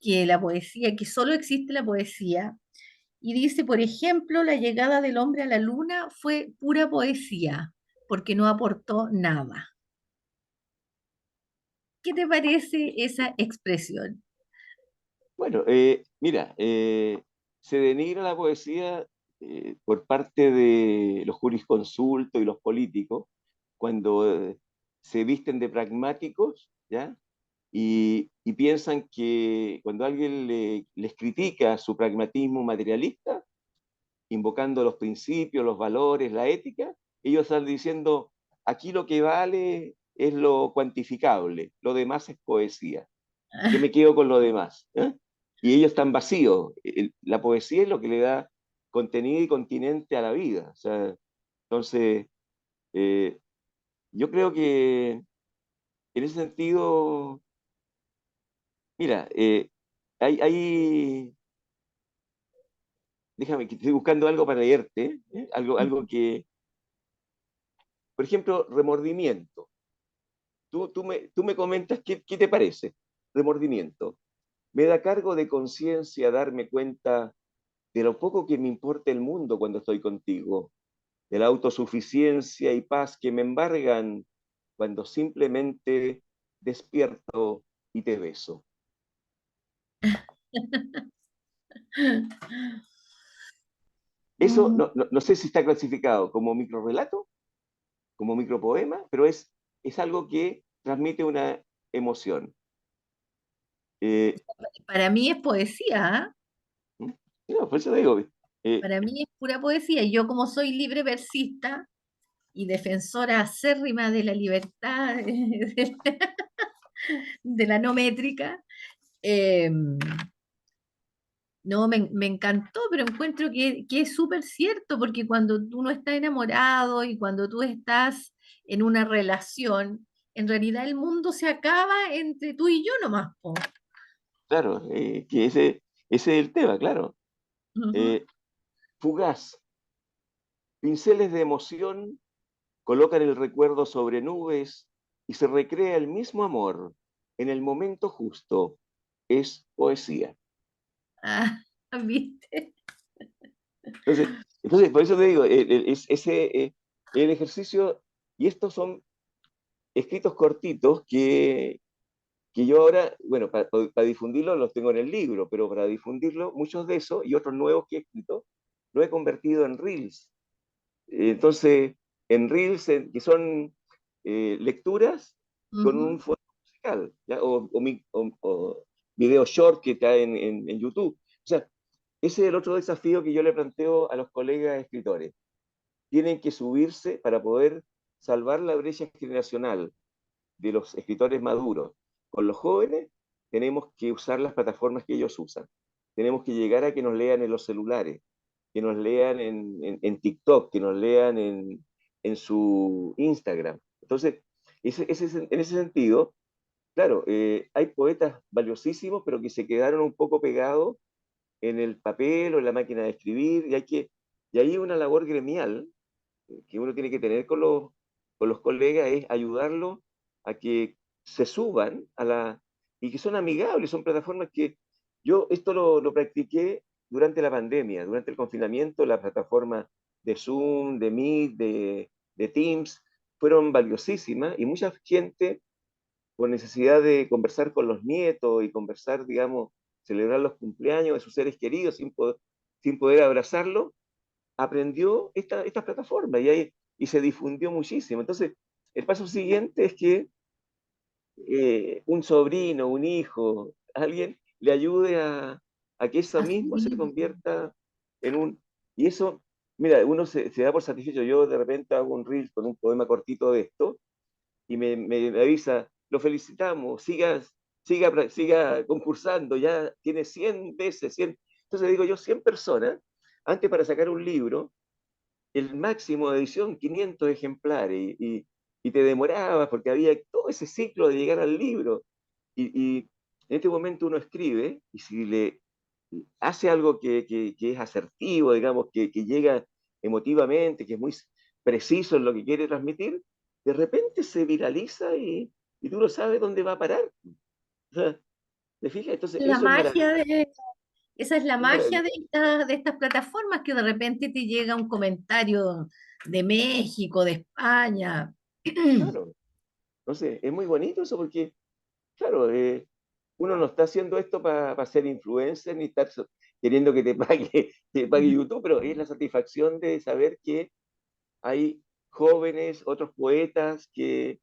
que la poesía, que solo existe la poesía. Y dice, por ejemplo, la llegada del hombre a la luna fue pura poesía, porque no aportó nada. ¿Qué te parece esa expresión? bueno, mira, se denigra la poesía por parte de los jurisconsultos y los políticos cuando se visten de pragmáticos, ¿ya? Y piensan que cuando alguien les critica su pragmatismo materialista, invocando los principios, los valores, la ética, ellos están diciendo, aquí lo que vale es lo cuantificable, lo demás es poesía. Yo me quedo con lo demás, ¿eh? Y ellos están vacíos. La poesía es lo que le da contenido y continente a la vida. O sea, entonces, eh, yo creo que en ese sentido, mira, déjame que estoy buscando algo para leerte, ¿eh? Algo que, por ejemplo, remordimiento. Tú me comentas qué te parece, remordimiento. Me da cargo de conciencia darme cuenta de lo poco que me importa el mundo cuando estoy contigo, de la autosuficiencia y paz que me embargan cuando simplemente despierto y te beso. Eso Mm, no sé si está clasificado como microrelato, como micropoema, pero es algo que transmite una emoción. Eh, para mí es poesía, ¿ah? ¿Mm? No, por eso digo, eh, Para mí es pura poesía. Y yo como soy libre versista y defensora acérrima de la libertad, de la no métrica, eh, no, me encantó, pero encuentro que es súper cierto, porque cuando tú no estás enamorado y cuando tú estás en una relación, en realidad el mundo se acaba entre tú y yo nomás, po. claro, que ese es el tema, claro. Ujú. Eh, Fugaz, pinceles de emoción colocan el recuerdo sobre nubes y se recrea el mismo amor en el momento justo. Es poesía. Ah, ¿viste? Entonces por eso te digo, el ejercicio, y estos son escritos cortitos que yo ahora, bueno, para difundirlo los tengo en el libro, pero para difundirlo, muchos de esos y otros nuevos que he escrito, lo he convertido en reels. Entonces, en reels que son lecturas con un Ujú. fondo musical, ¿ya? O video short que está en YouTube. O sea, ese es el otro desafío que yo le planteo a los colegas escritores. Tienen que subirse para poder salvar la brecha generacional de los escritores maduros con los jóvenes, tenemos que usar las plataformas que ellos usan. Tenemos que llegar a que nos lean en los celulares, que nos lean en TikTok, que nos lean en su Instagram. Entonces, en ese sentido, claro, hay poetas valiosísimos, pero que se quedaron un poco pegados en el papel o en la máquina de escribir, y ahí una labor gremial que uno tiene que tener con los colegas es ayudarlos a que se suban y que son amigables, son plataformas que yo esto lo practiqué durante la pandemia, durante el confinamiento, las plataformas de Zoom, de Meet, de Teams, fueron valiosísimas y mucha gente con necesidad de conversar con los nietos y conversar, digamos, celebrar los cumpleaños de sus seres queridos sin poder abrazarlos, aprendió esta plataforma y se difundió muchísimo. Entonces, el paso siguiente es que un sobrino, un hijo, alguien le ayude a que eso Así mismo se mismo. convierta en un... Y eso, mira, uno se da por satisfecho. Yo de repente hago un reel con un poema cortito de esto y me avisa, lo felicitamos, siga concursando, ya tiene 100 veces, 100. Entonces digo yo, 100 personas, antes para sacar un libro, el máximo de edición, 500 ejemplares, y te demorabas porque había todo ese ciclo de llegar al libro. Y en este momento uno escribe, y si le hace algo que es asertivo, digamos, que llega emotivamente, que es muy preciso en lo que quiere transmitir, de repente se viraliza y tú no sabes dónde va a parar. O sea, ¿te fijas? Entonces, La eso magia de, esa es la es magia maravilloso. de estas plataformas, que de repente te llega un comentario de México, de España. Claro. Entonces, es muy bonito eso porque claro, uno no está haciendo esto para ser influencer ni estar queriendo que te pague, que pague YouTube, pero es la satisfacción de saber que hay jóvenes, otros poetas que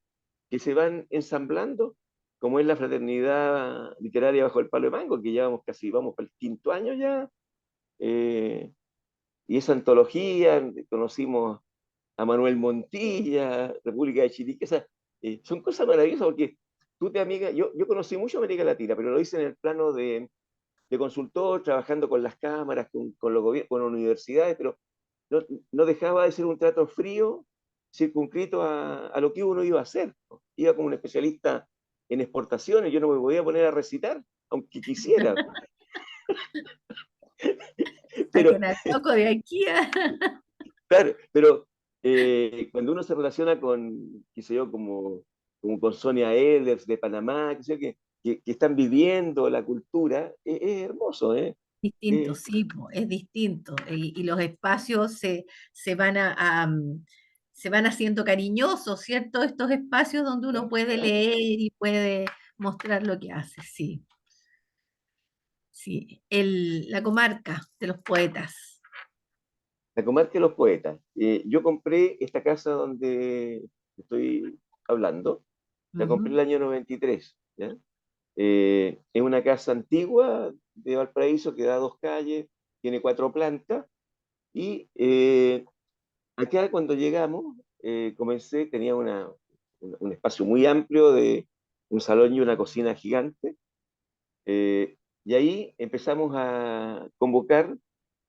se van ensamblando, como es la Fraternidad Literaria Bajo el Palo de Mango, que llevamos casi, vamos para el quinto año ya, eh, y esa antología, conocimos a Manuel Montilla, República de Chiriquí, son cosas maravillosas porque tú te amigas, yo conocí mucho América Latina, pero lo hice en el plano de consultor, trabajando con las cámaras, con los gobiernos, con universidades, pero no, no dejaba de ser un trato frío, circunscrito a lo que uno iba a hacer, ¿no? Iba como un especialista en exportaciones, yo no me podía poner a recitar, aunque quisiera, pero Saquen al loco de aquí. claro, pero cuando uno se relaciona con, qué sé yo, como con Sonia Ehlers de Panamá, qué sé yo, que están viviendo la cultura, es hermoso, ¿eh? Distinto, Eh, sí, po, es distinto. Y los espacios se van se van haciendo cariñosos, ¿cierto? Estos espacios donde uno puede claro. leer y puede mostrar lo que hace, sí. Sí, la comarca de los poetas. La comarca de los poetas. Yo compré esta casa donde estoy hablando, la compré Ujú. el año 93, ¿ya? Es una casa antigua de Valparaíso que da dos calles, tiene cuatro plantas, y acá cuando llegamos, tenía un espacio muy amplio de un salón y una cocina gigante, y ahí empezamos a convocar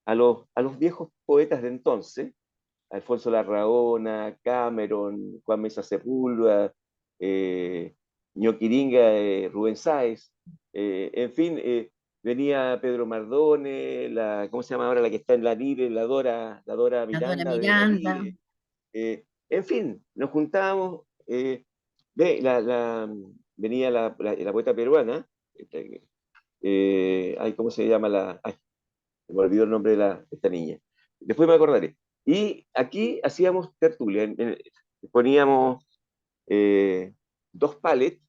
a los viejos poetas de entonces, Alfonso Larraona, Cameron, Juan Mesa Sepúlveda, eh, Ñoquiringa, Rubén Sáez, en fin, venía Pedro Mardone, ¿cómo se llama ahora la que está en la Lire? La Dora La Dora Miranda de la Miranda. Lire. En fin, nos juntábamos, ve, venía la poeta peruana, ay, ¿cómo se llama ay, me olvidó el nombre de esta niña. Después me acordaré. Y aquí hacíamos tertulia, poníamos dos palets,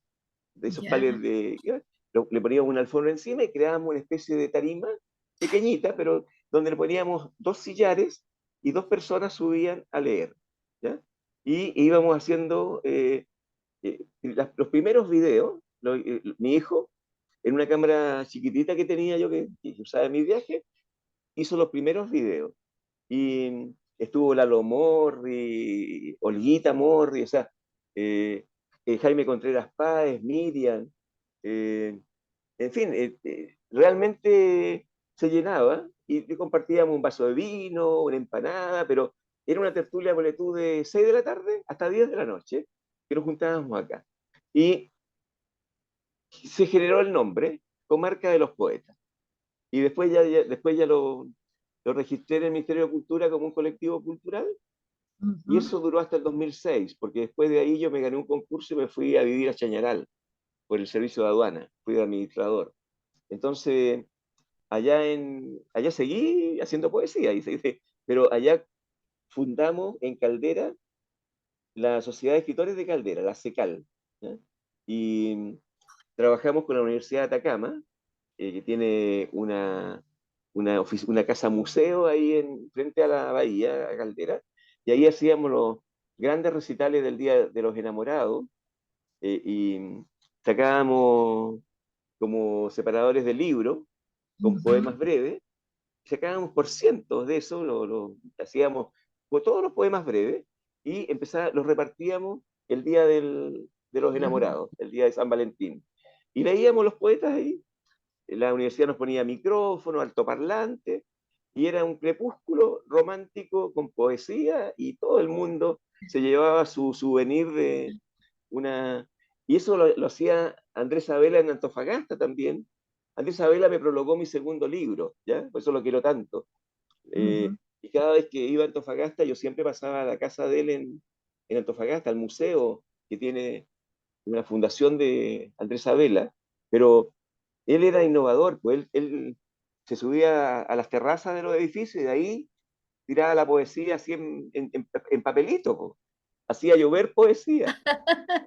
de esos palets Ya. le poníamos una alfombra encima y creábamos una especie de tarima pequeñita, pero donde le poníamos dos sillares y dos personas subían a leer, ¿ya? Y íbamos haciendo los primeros videos, mi hijo, en una cámara chiquitita que tenía yo que usaba en mi viaje, hizo los primeros videos. Y estuvo Lalo Morri, Olguita Morri, o sea, eh, Jaime Contreras Páez, Miriam, en fin, realmente se llenaba y compartíamos un vaso de vino, una empanada, pero era una tertulia, ponle tú, de 6 de la tarde hasta 10 de la noche, que nos juntábamos acá. Y se generó el nombre, Comarca de los Poetas. Y después ya lo registré en el Ministerio de Cultura como un colectivo cultural, y Ujú. eso duró hasta el 2006, porque después de ahí yo me gané un concurso y me fui a vivir a Chañaral por el servicio de aduana, fui de administrador. Entonces, allá seguí haciendo poesía, pero allá fundamos en Caldera la Sociedad de Escritores de Caldera, la SECAL, ¿ya? Y trabajamos con la Universidad de Atacama, que tiene una casa museo ahí frente a la bahía, a Caldera, y ahí hacíamos los grandes recitales del Día de los Enamorados, y sacábamos como separadores de libros con Ujú. poemas breves, sacábamos por cientos de eso, lo hacíamos con todos los poemas breves, y los repartíamos el día de los Ujú. enamorados, el día de San Valentín. Y leíamos los poetas ahí, la universidad nos ponía micrófono, altoparlante, y era un crepúsculo romántico con poesía, y todo el mundo se llevaba su souvenir de una... Y eso lo hacía Andrés Abela en Antofagasta también. Andrés Abela me prologó mi segundo libro, ¿ya? Por eso lo quiero tanto. Ujú. Y cada vez que iba a Antofagasta, yo siempre pasaba a la casa de él en Antofagasta, al museo que tiene una fundación de Andrés Abela, pero él era innovador, pues él se subía a las terrazas de los edificios y de ahí tiraba la poesía así en papelito, po. Hacía llover poesía,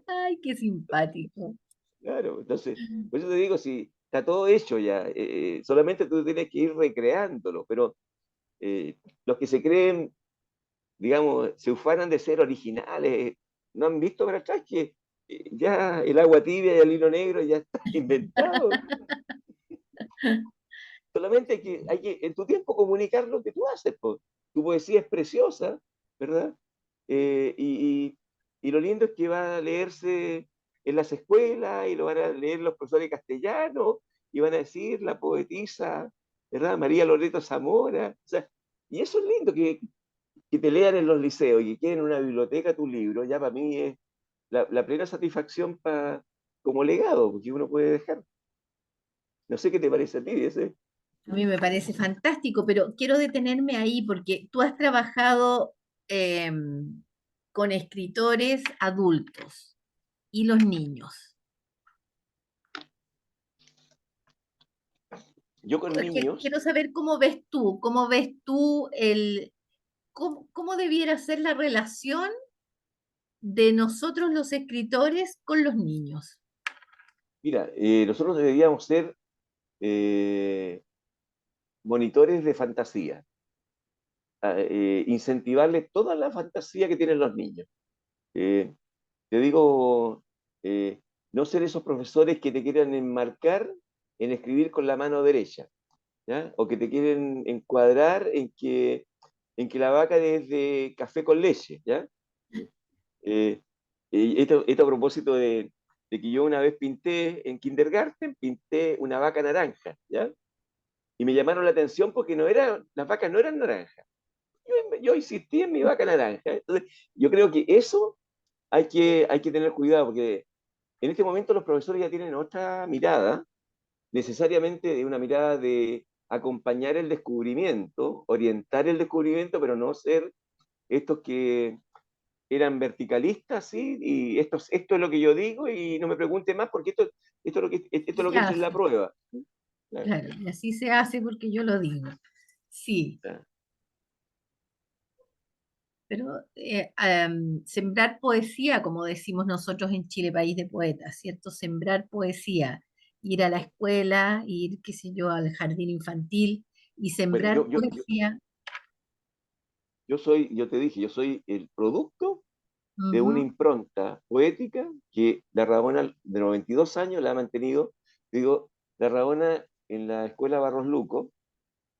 Ay, qué simpático. claro. Entonces, por eso te digo, si está todo hecho ya, solamente tú tienes que ir recreándolo, pero los que se creen, digamos, se ufanan de ser originales, no han visto para atrás que ya el agua tibia y el hilo negro ya está inventado. Solamente hay que en tu tiempo comunicar lo que tú haces, po. Tu poesía es preciosa, ¿verdad? Eh, y, y- y lo lindo es que va a leerse en las escuelas y lo van a leer los profesores castellanos y van a decir la poetisa, ¿verdad? María Loreto Zamora. O sea, y eso es lindo, que te lean en los liceos y que quede en una biblioteca tu libro, ya para mí es la plena satisfacción como legado, porque uno puede dejar. No sé qué te parece a ti ese. A mí me parece fantástico, pero quiero detenerme ahí porque tú has trabajado con escritores adultos y los niños. Yo con niños. Quiero saber cómo ves tú cómo debiera ser la relación de nosotros los escritores con los niños. Mira, nosotros deberíamos ser monitores de fantasía, incentivarles toda la fantasía que tienen los niños. Eh, Te digo, no ser esos profesores que te quieran enmarcar en escribir con la mano derecha, ¿ya? O que te quieren encuadrar en que la vaca es de café con leche, ¿ya? Eh, esto a propósito de que yo una vez pinté en kindergarten, pinté una vaca naranja, ¿ya? Y me llamaron la atención porque las vacas no eran naranjas. Yo insistí en mi vaca naranja. Entonces, yo creo que eso hay que tener cuidado, porque en este momento los profesores ya tienen otra mirada, necesariamente de una mirada de acompañar el descubrimiento, orientar el descubrimiento, pero no ser estos que eran verticalistas, ¿sí? Y esto es lo que yo digo y no me pregunte más porque esto es Y lo se que entra en la hace, prueba. Claro, claro, y así se hace porque yo lo digo. Sí, claro. pero sembrar poesía, como decimos nosotros en Chile, país de poetas, ¿cierto? Sembrar poesía, ir a la escuela, ir, qué sé yo, al jardín infantil y Bueno, sembrar poesía. yo te dije, yo soy el producto de una Ujú. impronta poética que la Rabona de 92 años la ha mantenido. Digo, la Rabona en la escuela Barros Luco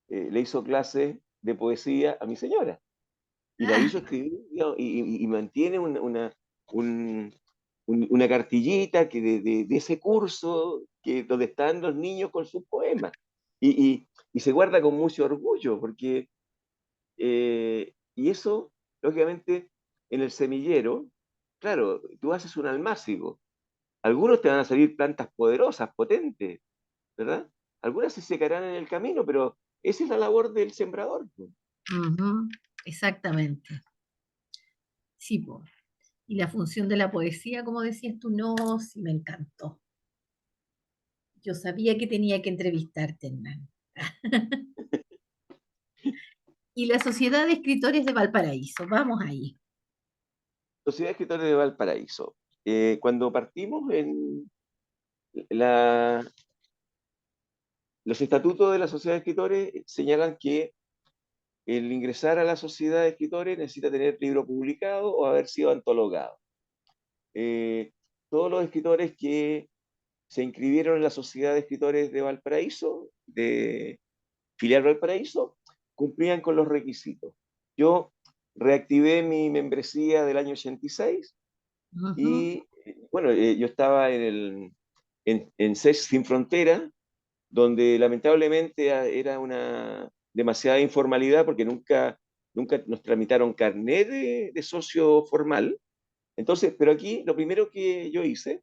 le hizo clases de poesía a mi señora y la Ah, hizo escribir, digamos, y mantiene un, una cartillita que de ese curso donde están los niños con sus poemas. Y se guarda con mucho orgullo, porque, y eso, lógicamente, en el semillero, claro, tú haces un almácigo. Algunos te van a salir plantas poderosas, potentes, ¿verdad? Algunas se secarán en el camino, pero esa es la labor del sembrador, pues. Ujú, exactamente. Sí, po. Y la función de la poesía, como decías tú, no, sí me encantó. Yo sabía que tenía que entrevistarte, Hernán. Y la Sociedad de Escritores de Valparaíso, vamos ahí. Sociedad de Escritores de Valparaíso. Cuando partimos la, los estatutos de la Sociedad de Escritores señalan que el ingresar a la Sociedad de Escritores necesita tener libro publicado o haber sido antologado. Eh, Todos los escritores que se inscribieron en la Sociedad de Escritores de Valparaíso, de filial Valparaíso, cumplían con los requisitos. Yo reactivé mi membresía del año 86 Ujú, y, bueno, yo estaba en CES Sin Frontera, donde lamentablemente era una demasiada informalidad porque nunca nos tramitaron carnet de socio formal. Entonces, pero aquí lo primero que yo hice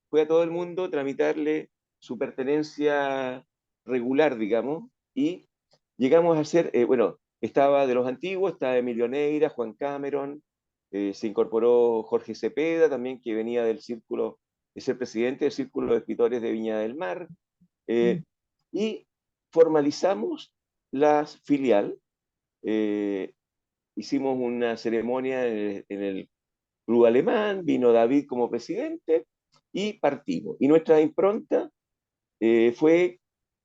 fue a todo el mundo tramitarle su pertenencia regular, digamos, y llegamos a ser, bueno, estaba de los antiguos, estaba Emilio Neira, Juan Cameron, se incorporó Jorge Cepeda también, que venía del círculo, de ser presidente del Círculo de Escritores de Viña del Mar, ujú, eh, y formalizamos la filial. eh, Hicimos una ceremonia en el Club Alemán, vino David como presidente y partimos. Y nuestra impronta fue,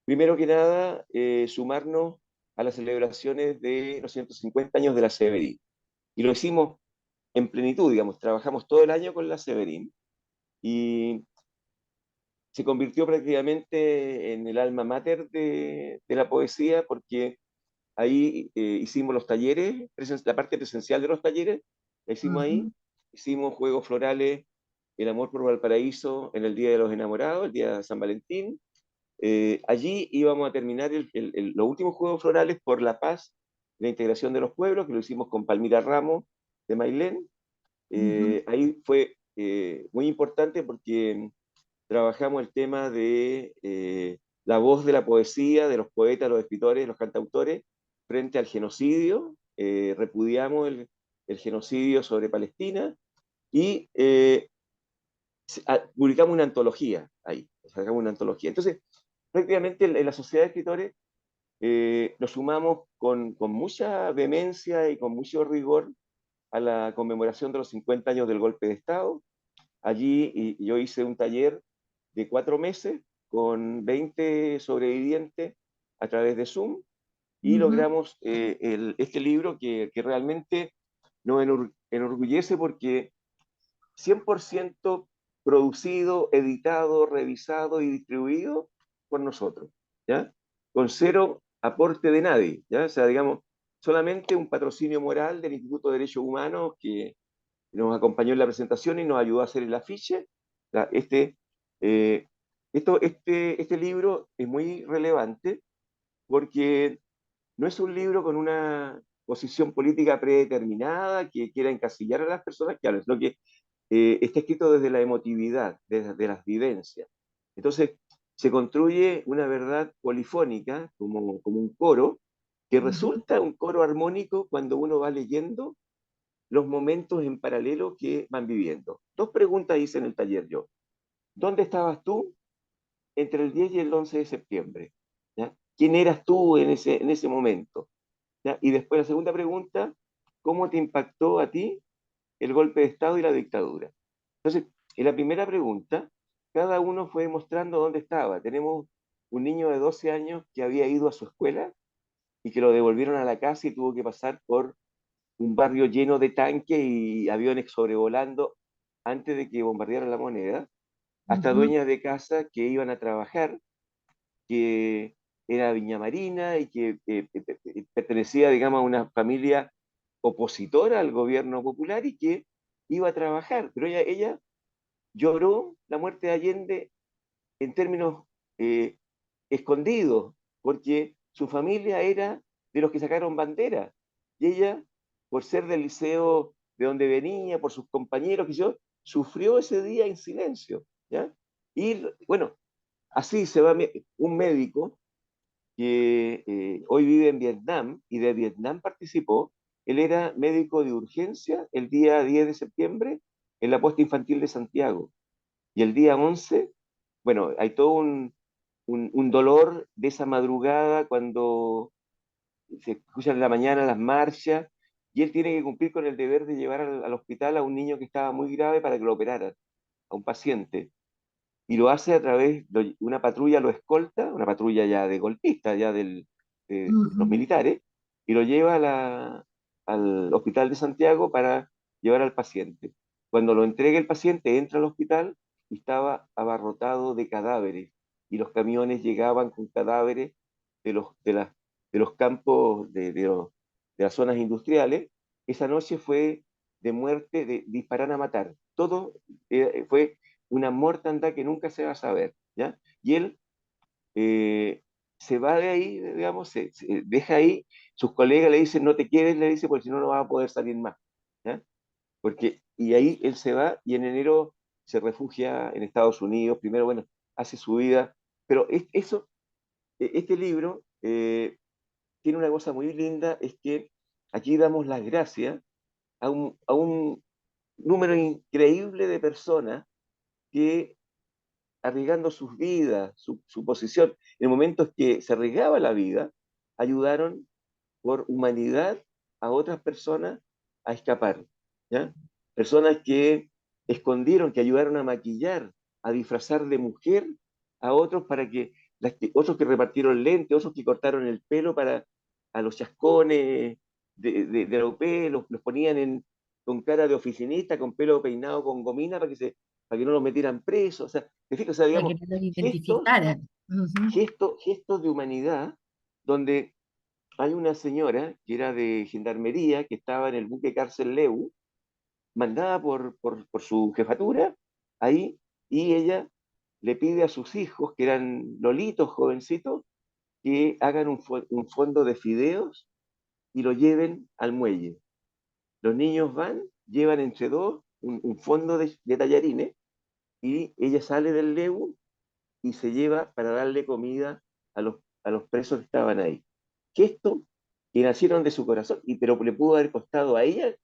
primero que nada, sumarnos a las celebraciones de los 150 años de la Severín. Y lo hicimos en plenitud, digamos, trabajamos todo el año con la Severín y se convirtió prácticamente en el alma mater de la poesía porque ahí hicimos los talleres, la parte presencial de los talleres, la hicimos ahí, ujú, hicimos juegos florales, el amor por Valparaíso en el Día de los Enamorados, el Día de San Valentín. Allí íbamos a terminar los últimos juegos florales por la paz, la integración de los pueblos, que lo hicimos con Palmira Ramos de Mailén. ujú, Ahí fue muy importante porque trabajamos el tema de la voz de la poesía, de los poetas, los escritores, los cantautores, frente al genocidio. Repudiamos el genocidio sobre Palestina y publicamos una antología ahí, sacamos una antología. Entonces, prácticamente en la sociedad de escritores nos sumamos con mucha vehemencia y con mucho rigor a la conmemoración de los 50 años del golpe de Estado. Allí yo hice un taller de 4 meses con 20 sobrevivientes a través de Zoom y ujú. logramos este libro que realmente nos enorgullece porque 100% producido, editado, revisado y distribuido por nosotros, ¿ya? Con cero aporte de nadie, ¿ya? O sea, digamos, solamente un patrocinio moral del Instituto de Derechos Humanos que nos acompañó en la presentación y nos ayudó a hacer el afiche. La- Este, eh, este libro es muy relevante porque no es un libro con una posición política predeterminada que quiera encasillar a las personas que hablan, sino que está escrito desde la emotividad, desde las vivencias. Entonces, se construye una verdad polifónica, como un coro, que Ujú. resulta un coro armónico cuando uno va leyendo los momentos en paralelo que van viviendo. Dos preguntas hice en el taller yo. ¿Dónde estabas tú entre el 10 y el 11 de septiembre? ¿Ya? ¿Quién eras tú en ese momento? ¿Ya? Y después la segunda pregunta, ¿cómo te impactó a ti el golpe de Estado y la dictadura? Entonces, en la primera pregunta, cada uno fue mostrando dónde estaba. Tenemos un niño de 12 años que había ido a su escuela y que lo devolvieron a la casa y tuvo que pasar por un barrio lleno de tanques y aviones sobrevolando antes de que bombardearan la Moneda, hasta Ujú, dueñas de casa que iban a trabajar, que era Viña Marina y que pertenecía, digamos, a una familia opositora al gobierno popular y que iba a trabajar, pero ella lloró la muerte de Allende en términos eh, escondidos, porque su familia era de los que sacaron bandera, y ella, por ser del liceo de donde venía, por sus compañeros, que yo, sufrió ese día en silencio, ¿ya? Y bueno, así se va un médico que hoy vive en Vietnam y de Vietnam participó. Él era médico de urgencia el día 10 de septiembre en la posta infantil de Santiago. Y el día 11, bueno, hay todo un dolor de esa madrugada cuando se escuchan en la mañana las marchas y él tiene que cumplir con el deber de llevar al hospital a un niño que estaba muy grave para que lo operaran, a un paciente. Y lo hace a través, una patrulla lo escolta, una patrulla ya de golpistas, ya de los Ujú. militares, y lo lleva al hospital de Santiago para llevar al paciente. Cuando lo entrega el paciente, entra al hospital y estaba abarrotado de cadáveres, y los camiones llegaban con cadáveres de los campos, de las zonas industriales. Esa noche fue de muerte, de disparar a matar. Todo fue una mortandad que nunca se va a saber, ¿ya? Y él eh, se va de ahí, digamos, se deja ahí, sus colegas le dicen, no te quedes, le dice, porque si no, no vas a poder salir más, ¿ya? Porque, y ahí él se va y en enero se refugia en Estados Unidos, primero, bueno, hace su vida, pero este libro tiene una cosa muy linda, es que aquí damos las gracias a un número increíble de personas que arriesgando sus vidas, su posición, en momentos que se arriesgaba la vida, ayudaron por humanidad a otras personas a escapar, ¿ya? Personas que escondieron, que ayudaron a maquillar, a disfrazar de mujer a otros para que, otros que repartieron lentes, otros que cortaron el pelo para a los chascones de la UP, los ponían con cara de oficinista, con pelo peinado con gomina para que no los metieran presos. O sea, te fijas, o sea, Para que digamos, no los gestos, identificaran. Ujú. gestos de humanidad donde hay una señora que era de gendarmería, que estaba en el buque cárcel Leu, mandada por su jefatura ahí, y ella le pide a sus hijos, que eran lolitos, jovencitos, que hagan un fondo de fideos y lo lleven al muelle. Los niños van, llevan entre dos un fondo de tallarines, y ella sale del Leu y se lleva para darle comida a los presos que estaban ahí. Gestos que nacieron de su corazón, pero le pudo haber costado a ella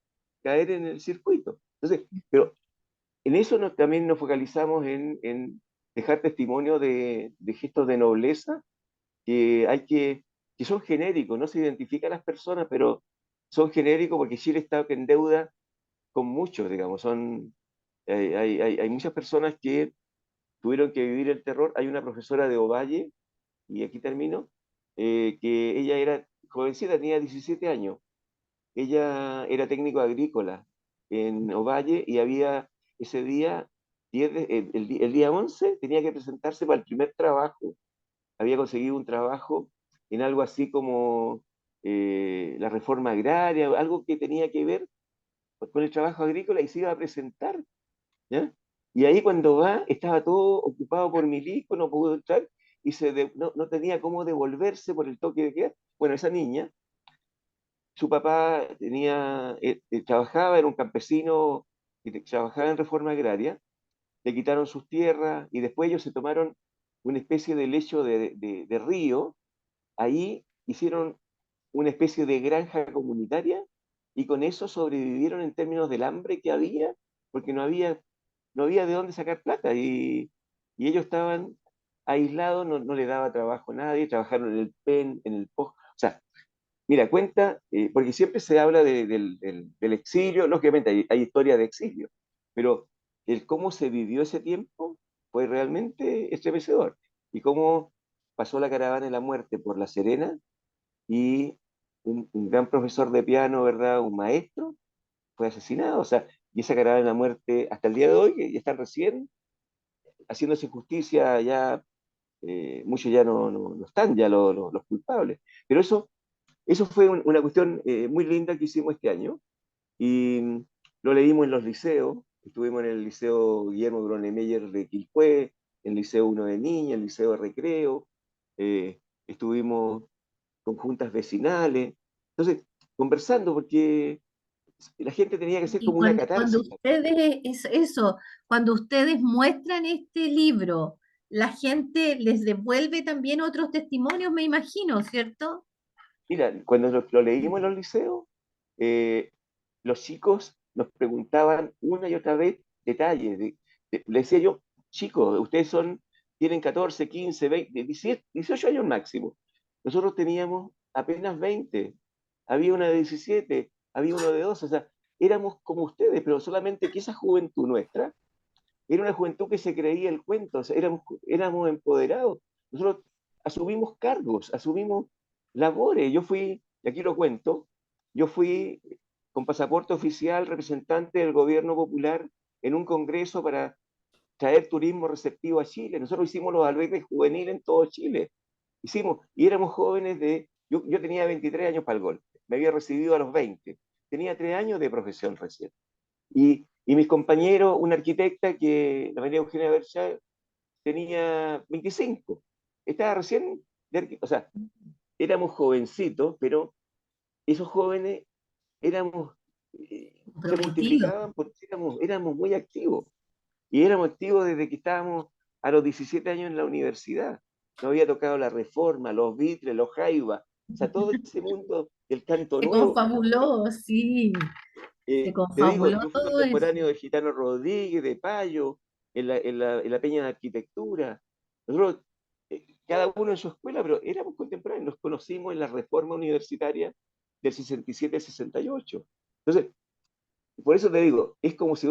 caer en el circuito. Entonces, pero en eso también nos focalizamos en dejar testimonio de gestos de nobleza que son genéricos, no se identifican a las personas, pero son genéricos porque Chile está en deuda con muchos, digamos. Hay muchas personas que tuvieron que vivir el terror. Hay una profesora de Ovalle, y aquí termino, que ella era jovencita, tenía 17 años. Ella era técnico agrícola en Ovalle y había ese día, 10 el día 11, tenía que presentarse para el primer trabajo. Había conseguido un trabajo en algo así como la reforma agraria, algo que tenía que ver con el trabajo agrícola y se iba a presentar, ¿ya? Y ahí cuando va, estaba todo ocupado por milico, no pudo entrar y no tenía cómo devolverse por el toque de queda. Bueno, esa niña, su papá trabajaba, era un campesino que trabajaba en reforma agraria, le quitaron sus tierras y después ellos se tomaron una especie de lecho de río, ahí hicieron una especie de granja comunitaria y con eso sobrevivieron en términos del hambre que había, porque no había de dónde sacar plata y ellos estaban aislados, no le daba trabajo a nadie, trabajaron en el PEN, en el POS. O sea, mira, cuenta, porque siempre se habla del exilio, lógicamente hay historias de exilio, pero el cómo se vivió ese tiempo fue realmente estremecedor. Y cómo pasó la caravana de la muerte por La Serena y un gran profesor de piano, ¿verdad? Un maestro, fue asesinado. O sea, y esa caravana de la muerte hasta el día de hoy, que ya están recién haciéndose justicia, ya muchos ya no están ya los culpables. Pero eso fue una cuestión muy linda que hicimos este año y lo leímos en los liceos, estuvimos en el Liceo Guillermo Gronemeyer de Quilpué, en el Liceo 1 de Niña, en el Liceo de Recreo, estuvimos con juntas vecinales, entonces, conversando, porque la gente tenía que hacer Y como una cuando catarsis. ustedes, cuando ustedes muestran este libro, la gente les devuelve también otros testimonios, me imagino, ¿cierto? Mira, cuando lo leímos en los liceos, eh, los chicos nos preguntaban una y otra vez detalles. Le decía yo, chicos, ustedes tienen 14, 15, 20, 17, 18 años máximo. Nosotros teníamos apenas 20. Había una de 17, había uno de 12. O sea, éramos como ustedes, pero solamente que esa juventud nuestra era una juventud que se creía el cuento, o sea, éramos empoderados. Nosotros asumimos cargos, asumimos labores. Yo fui, y aquí lo cuento, yo fui con pasaporte oficial representante del gobierno popular en un congreso para traer turismo receptivo a Chile. Nosotros hicimos los albergues juveniles en todo Chile. Y éramos jóvenes yo tenía 23 años para el golpe, me había recibido a los 20, tenía 3 años de profesión recién. Y mis compañeros, una arquitecta que, la María Eugenia Bercha, tenía 25. Estaba recién, o sea, éramos jovencitos, pero esos jóvenes se Prometido. multiplicaban porque éramos muy activos. Y éramos activos desde que estábamos a los 17 años en la universidad. Nos había tocado la Reforma, los Beatles, los Jaivas, o sea, todo ese mundo del canto Se nuevo. confabuló, sí, se Te digo, confabuló yo fui todo eso. contemporáneo de Gitano Rodríguez, de Payo, en la Peña de Arquitectura. Nosotros, cada uno en su escuela, pero éramos contemporáneos, nos conocimos en la reforma universitaria del 67-68. Entonces, por eso te digo, es como si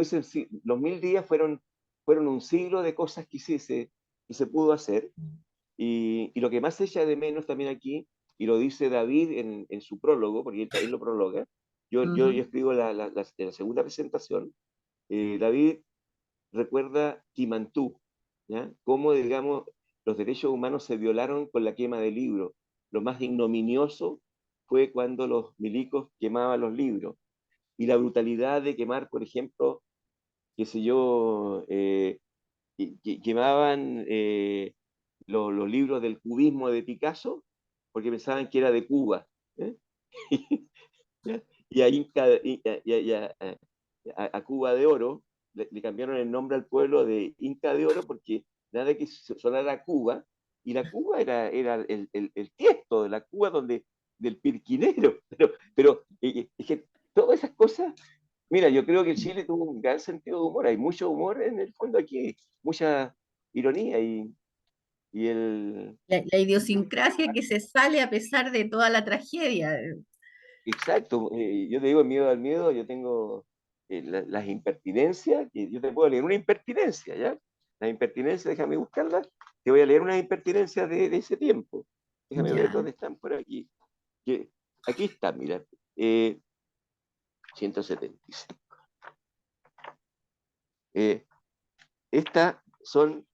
los 1000 días fueron un siglo de cosas que se pudo hacer. Y lo que más se echa de menos también aquí, y lo dice David en su prólogo, porque él también lo prologa, yo Ujú. escribo la segunda presentación. David recuerda Quimantú, ¿ya? Cómo, digamos, los derechos humanos se violaron con la quema de libros. Lo más ignominioso fue cuando los milicos quemaban los libros. Y la brutalidad de quemar, por ejemplo, qué sé yo, quemaban los libros del cubismo de Picasso porque pensaban que era de Cuba. ¿Eh? Y a Cuba de Oro le cambiaron el nombre al pueblo de Inca de Oro porque nada que sonara Cuba, y la Cuba era el tiesto de la Cuba del Pirquinero. Pero es que todas esas cosas, mira, yo creo que Chile tuvo un gran sentido de humor, hay mucho humor en el fondo aquí, mucha ironía y el... La idiosincrasia que se sale a pesar de toda la tragedia. Exacto, yo te digo, el miedo al miedo, yo tengo las impertinencias, que yo te puedo leer una impertinencia, ¿ya? Las impertinencias, déjame buscarlas, te voy a leer unas impertinencias de ese tiempo. Déjame ver Ya. dónde están por aquí. Que, aquí está, mira, eh, 175. Eh, Estas son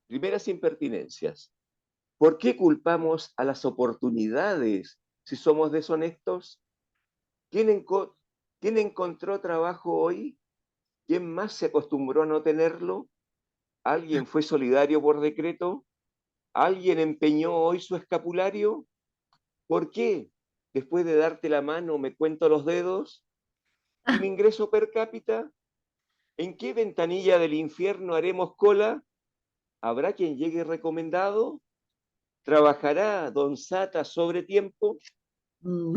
primeras impertinencias. ¿Por qué culpamos a las oportunidades si somos deshonestos? ¿Quién, enco ¿Quién encontró trabajo hoy? ¿Quién más se acostumbró a no tenerlo? ¿Alguien fue solidario por decreto? ¿Alguien empeñó hoy su escapulario? ¿Por qué? Después de darte la mano me cuento los dedos. ¿Y mi ingreso per cápita? ¿En qué ventanilla del infierno haremos cola? ¿Habrá quien llegue recomendado? ¿Trabajará Don Sata sobre tiempo? Mm.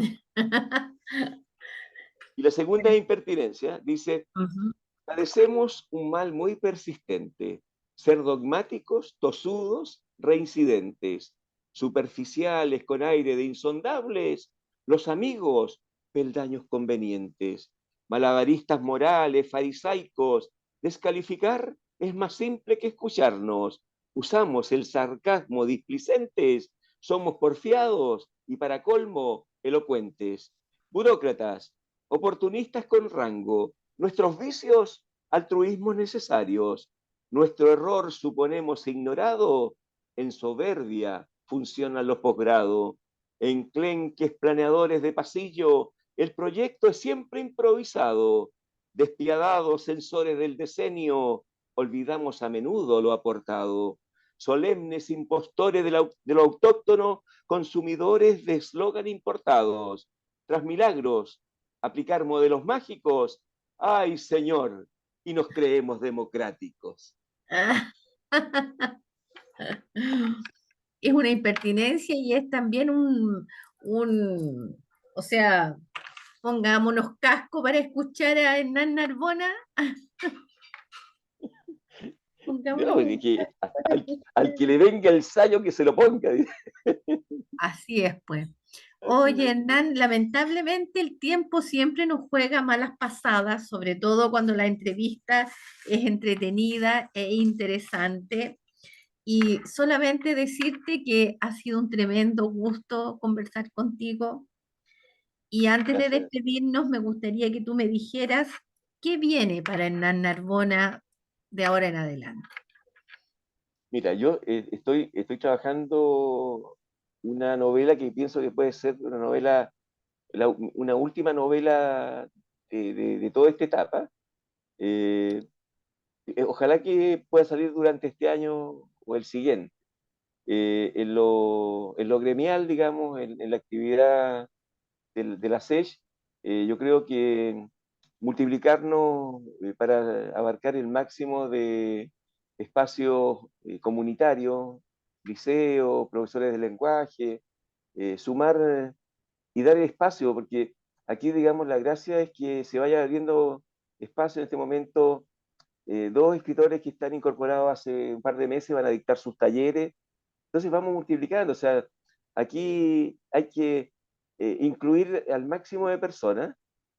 Y la segunda impertinencia dice, Ujú. padecemos un mal muy persistente, ser dogmáticos, tosudos, reincidentes, superficiales con aire de insondables, los amigos, peldaños convenientes, malabaristas morales, farisaicos, descalificar es más simple que escucharnos, usamos el sarcasmo displicentes, somos porfiados y para colmo elocuentes, burócratas, oportunistas con rango, Nuestros vicios, altruismos necesarios. Nuestro error suponemos ignorado. En soberbia funcionan los posgrados. En clenques planeadores de pasillo, el proyecto es siempre improvisado. Despiadados censores del decenio, olvidamos a menudo lo aportado. Solemnes impostores de lo autóctono, consumidores de eslogan importados. Tras milagros, aplicar modelos mágicos, ¡ay, señor! Y nos creemos democráticos. Es una impertinencia y es también un, o sea, pongámonos casco para escuchar a Hernán Narbona, No, pongámonos un que, casco para al escuchar. que le venga el sayo que se lo ponga. Así es, pues. Así Oye, es. Hernán, lamentablemente el tiempo siempre nos juega malas pasadas, sobre todo cuando la entrevista es entretenida e interesante. Y solamente decirte que ha sido un tremendo gusto conversar contigo. Y antes de Gracias. despedirnos, me gustaría que tú me dijeras qué viene para Hernán Narbona de ahora en adelante. Mira, yo estoy trabajando una novela que pienso que puede ser una novela, una última novela de toda esta etapa. Eh, Ojalá que pueda salir durante este año o el siguiente. En lo gremial, digamos, en la actividad de la SES, yo creo que multiplicarnos para abarcar el máximo de espacios comunitarios, liceos, profesores de lenguaje, sumar y dar espacio, porque aquí, digamos, la gracia es que se vaya abriendo espacio en este momento. Dos escritores que están incorporados hace un par de meses van a dictar sus talleres, entonces vamos multiplicando, o sea, aquí hay que incluir al máximo de personas.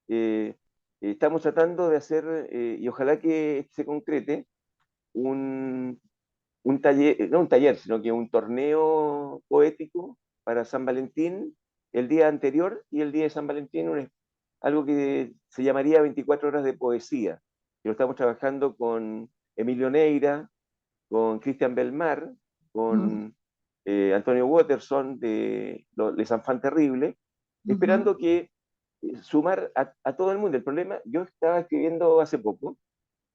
Eh, Estamos tratando de hacer, y ojalá que se concrete, un, un taller, no un taller, sino que un torneo poético para San Valentín el día anterior y el día de San Valentín, algo que se llamaría 24 horas de poesía, que lo estamos trabajando con Emilio Neira, con Cristian Belmar, Mm, con Antonio Watterson de Les Enfants Terribles, ujú. esperando que sumar a todo el mundo. El problema, yo estaba escribiendo hace poco,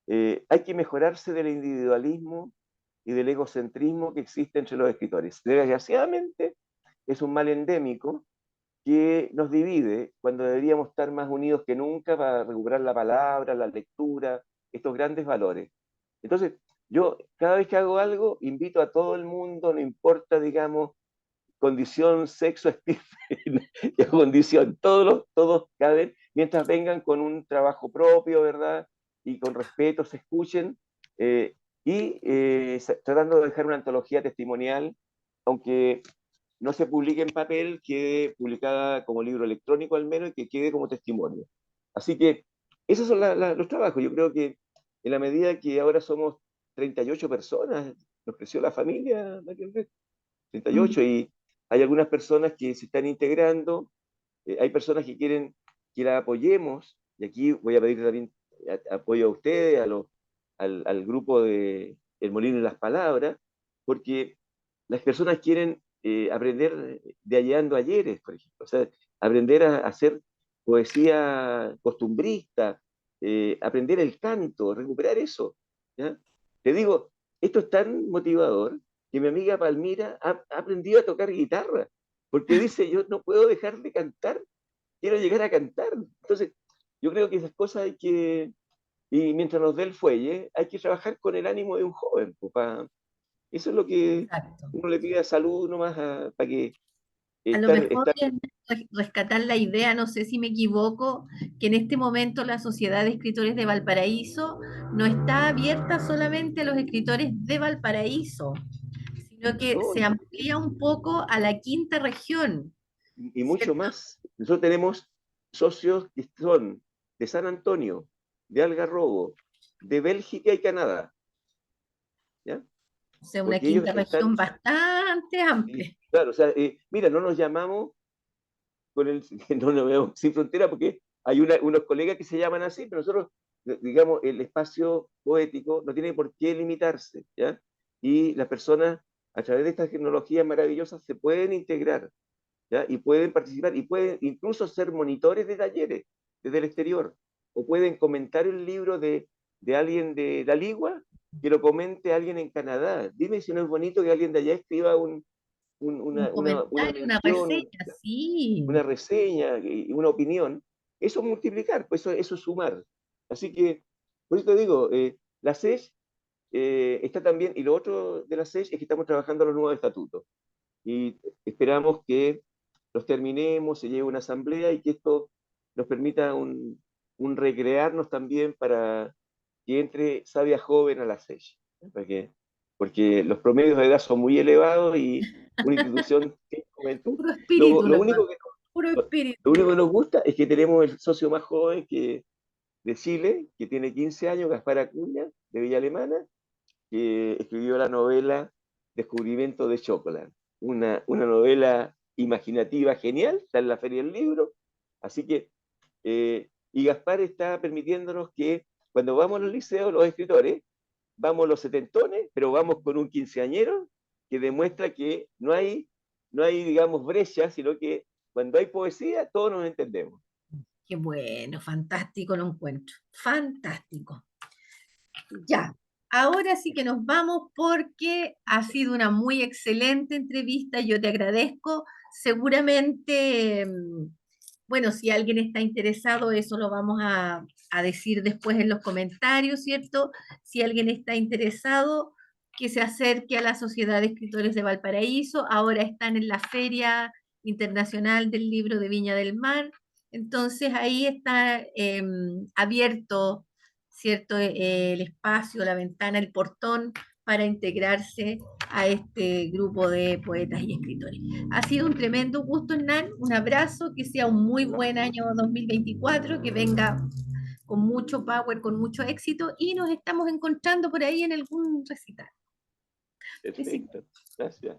hay que mejorarse del individualismo y del egocentrismo que existe entre los escritores. Desgraciadamente, es un mal endémico que nos divide cuando deberíamos estar más unidos que nunca para recuperar la palabra, la lectura, estos grandes valores. Entonces, yo cada vez que hago algo, invito a todo el mundo, no importa, digamos, condición, sexo, condición, todos caben, mientras vengan con un trabajo propio, ¿verdad? Y con respeto, se escuchen, eh, y tratando de dejar una antología testimonial, aunque no se publique en papel, quede publicada como libro electrónico al menos y que quede como testimonio. Así que esos son los trabajos. Yo creo que en la medida que ahora somos 38 personas, nos creció la familia, 38, y hay algunas personas que se están integrando, hay personas que quieren que la apoyemos, y aquí voy a pedir también apoyo a ustedes, al grupo de El Molino y las Palabras, porque las personas quieren aprender de hallando ayeres, por ejemplo, o sea, aprender a hacer poesía costumbrista, aprender el canto, recuperar eso. ¿Ya? Te digo, esto es tan motivador que mi amiga Palmira ha aprendido a tocar guitarra, porque dice, yo no puedo dejar de cantar, quiero llegar a cantar. Entonces, yo creo que esas cosas hay que, y mientras nos dé el fuelle, hay que trabajar con el ánimo de un joven. Pues, eso es lo que Exacto. uno le pide a salud nomás para que A lo mejor estar. es rescatar la idea, no sé si me equivoco, que en este momento la Sociedad de Escritores de Valparaíso no está abierta solamente a los escritores de Valparaíso, sino que ¿No? se amplía un poco a la quinta región, Y mucho ¿cierto? más. Nosotros tenemos socios que son de San Antonio, de Algarrobo, de Bélgica y Canadá, ¿ya? O sea, una Porque ellos quinta están, región bastante y, amplia. claro, o sea, mira, no nos llamamos no nos vemos sin frontera porque hay unos colegas que se llaman así, pero nosotros digamos, el espacio poético no tiene por qué limitarse, ¿ya? Y las personas, a través de estas tecnologías maravillosas, se pueden integrar, ¿ya? Y pueden participar, y pueden incluso ser monitores de talleres desde el exterior, o pueden comentar el libro de alguien de la Ligua, que lo comente alguien en Canadá. Dime si no es bonito que alguien de allá escriba Un una comentario, una mención, reseña, sí. una reseña, una opinión. Eso es multiplicar, pues eso es sumar. Así que, por eso te digo, la SES está también, y lo otro de la SES es que estamos trabajando los nuevos estatutos y esperamos que los terminemos, se lleve a una asamblea y que esto nos permita recrearnos también para que entre sabia joven a la SES. Porque los promedios de edad son muy elevados y una institución sin juventud. Puro espíritu Lo nomás, único que, puro lo espíritu. único que nos gusta es que tenemos el socio más joven de Chile, que tiene 15 años, Gaspar Acuña, de Villa Alemana, que escribió la novela Descubrimiento de Chocolate, una novela imaginativa genial, está en la Feria del Libro, así que, y Gaspar está permitiéndonos que cuando vamos a los liceos, los escritores, vamos los setentones, pero vamos con un quinceañero que demuestra que no hay, digamos, brecha, sino que cuando hay poesía, todos nos entendemos. Qué bueno, fantástico lo encuentro. Fantástico. Ya, ahora sí que nos vamos porque ha sido una muy excelente entrevista. Yo te agradezco. Seguramente, bueno, si alguien está interesado, eso lo vamos a decir después en los comentarios, ¿cierto? Si alguien está interesado, que se acerque a la Sociedad de Escritores de Valparaíso. Ahora están en la Feria Internacional del Libro de Viña del Mar. Entonces ahí está abierto, ¿cierto? El espacio, la ventana, el portón para integrarse a este grupo de poetas y escritores. Ha sido un tremendo gusto, Hernán. Un abrazo, que sea un muy buen año 2024, que venga con mucho power, con mucho éxito y nos estamos encontrando por ahí en algún recital. Perfecto, gracias.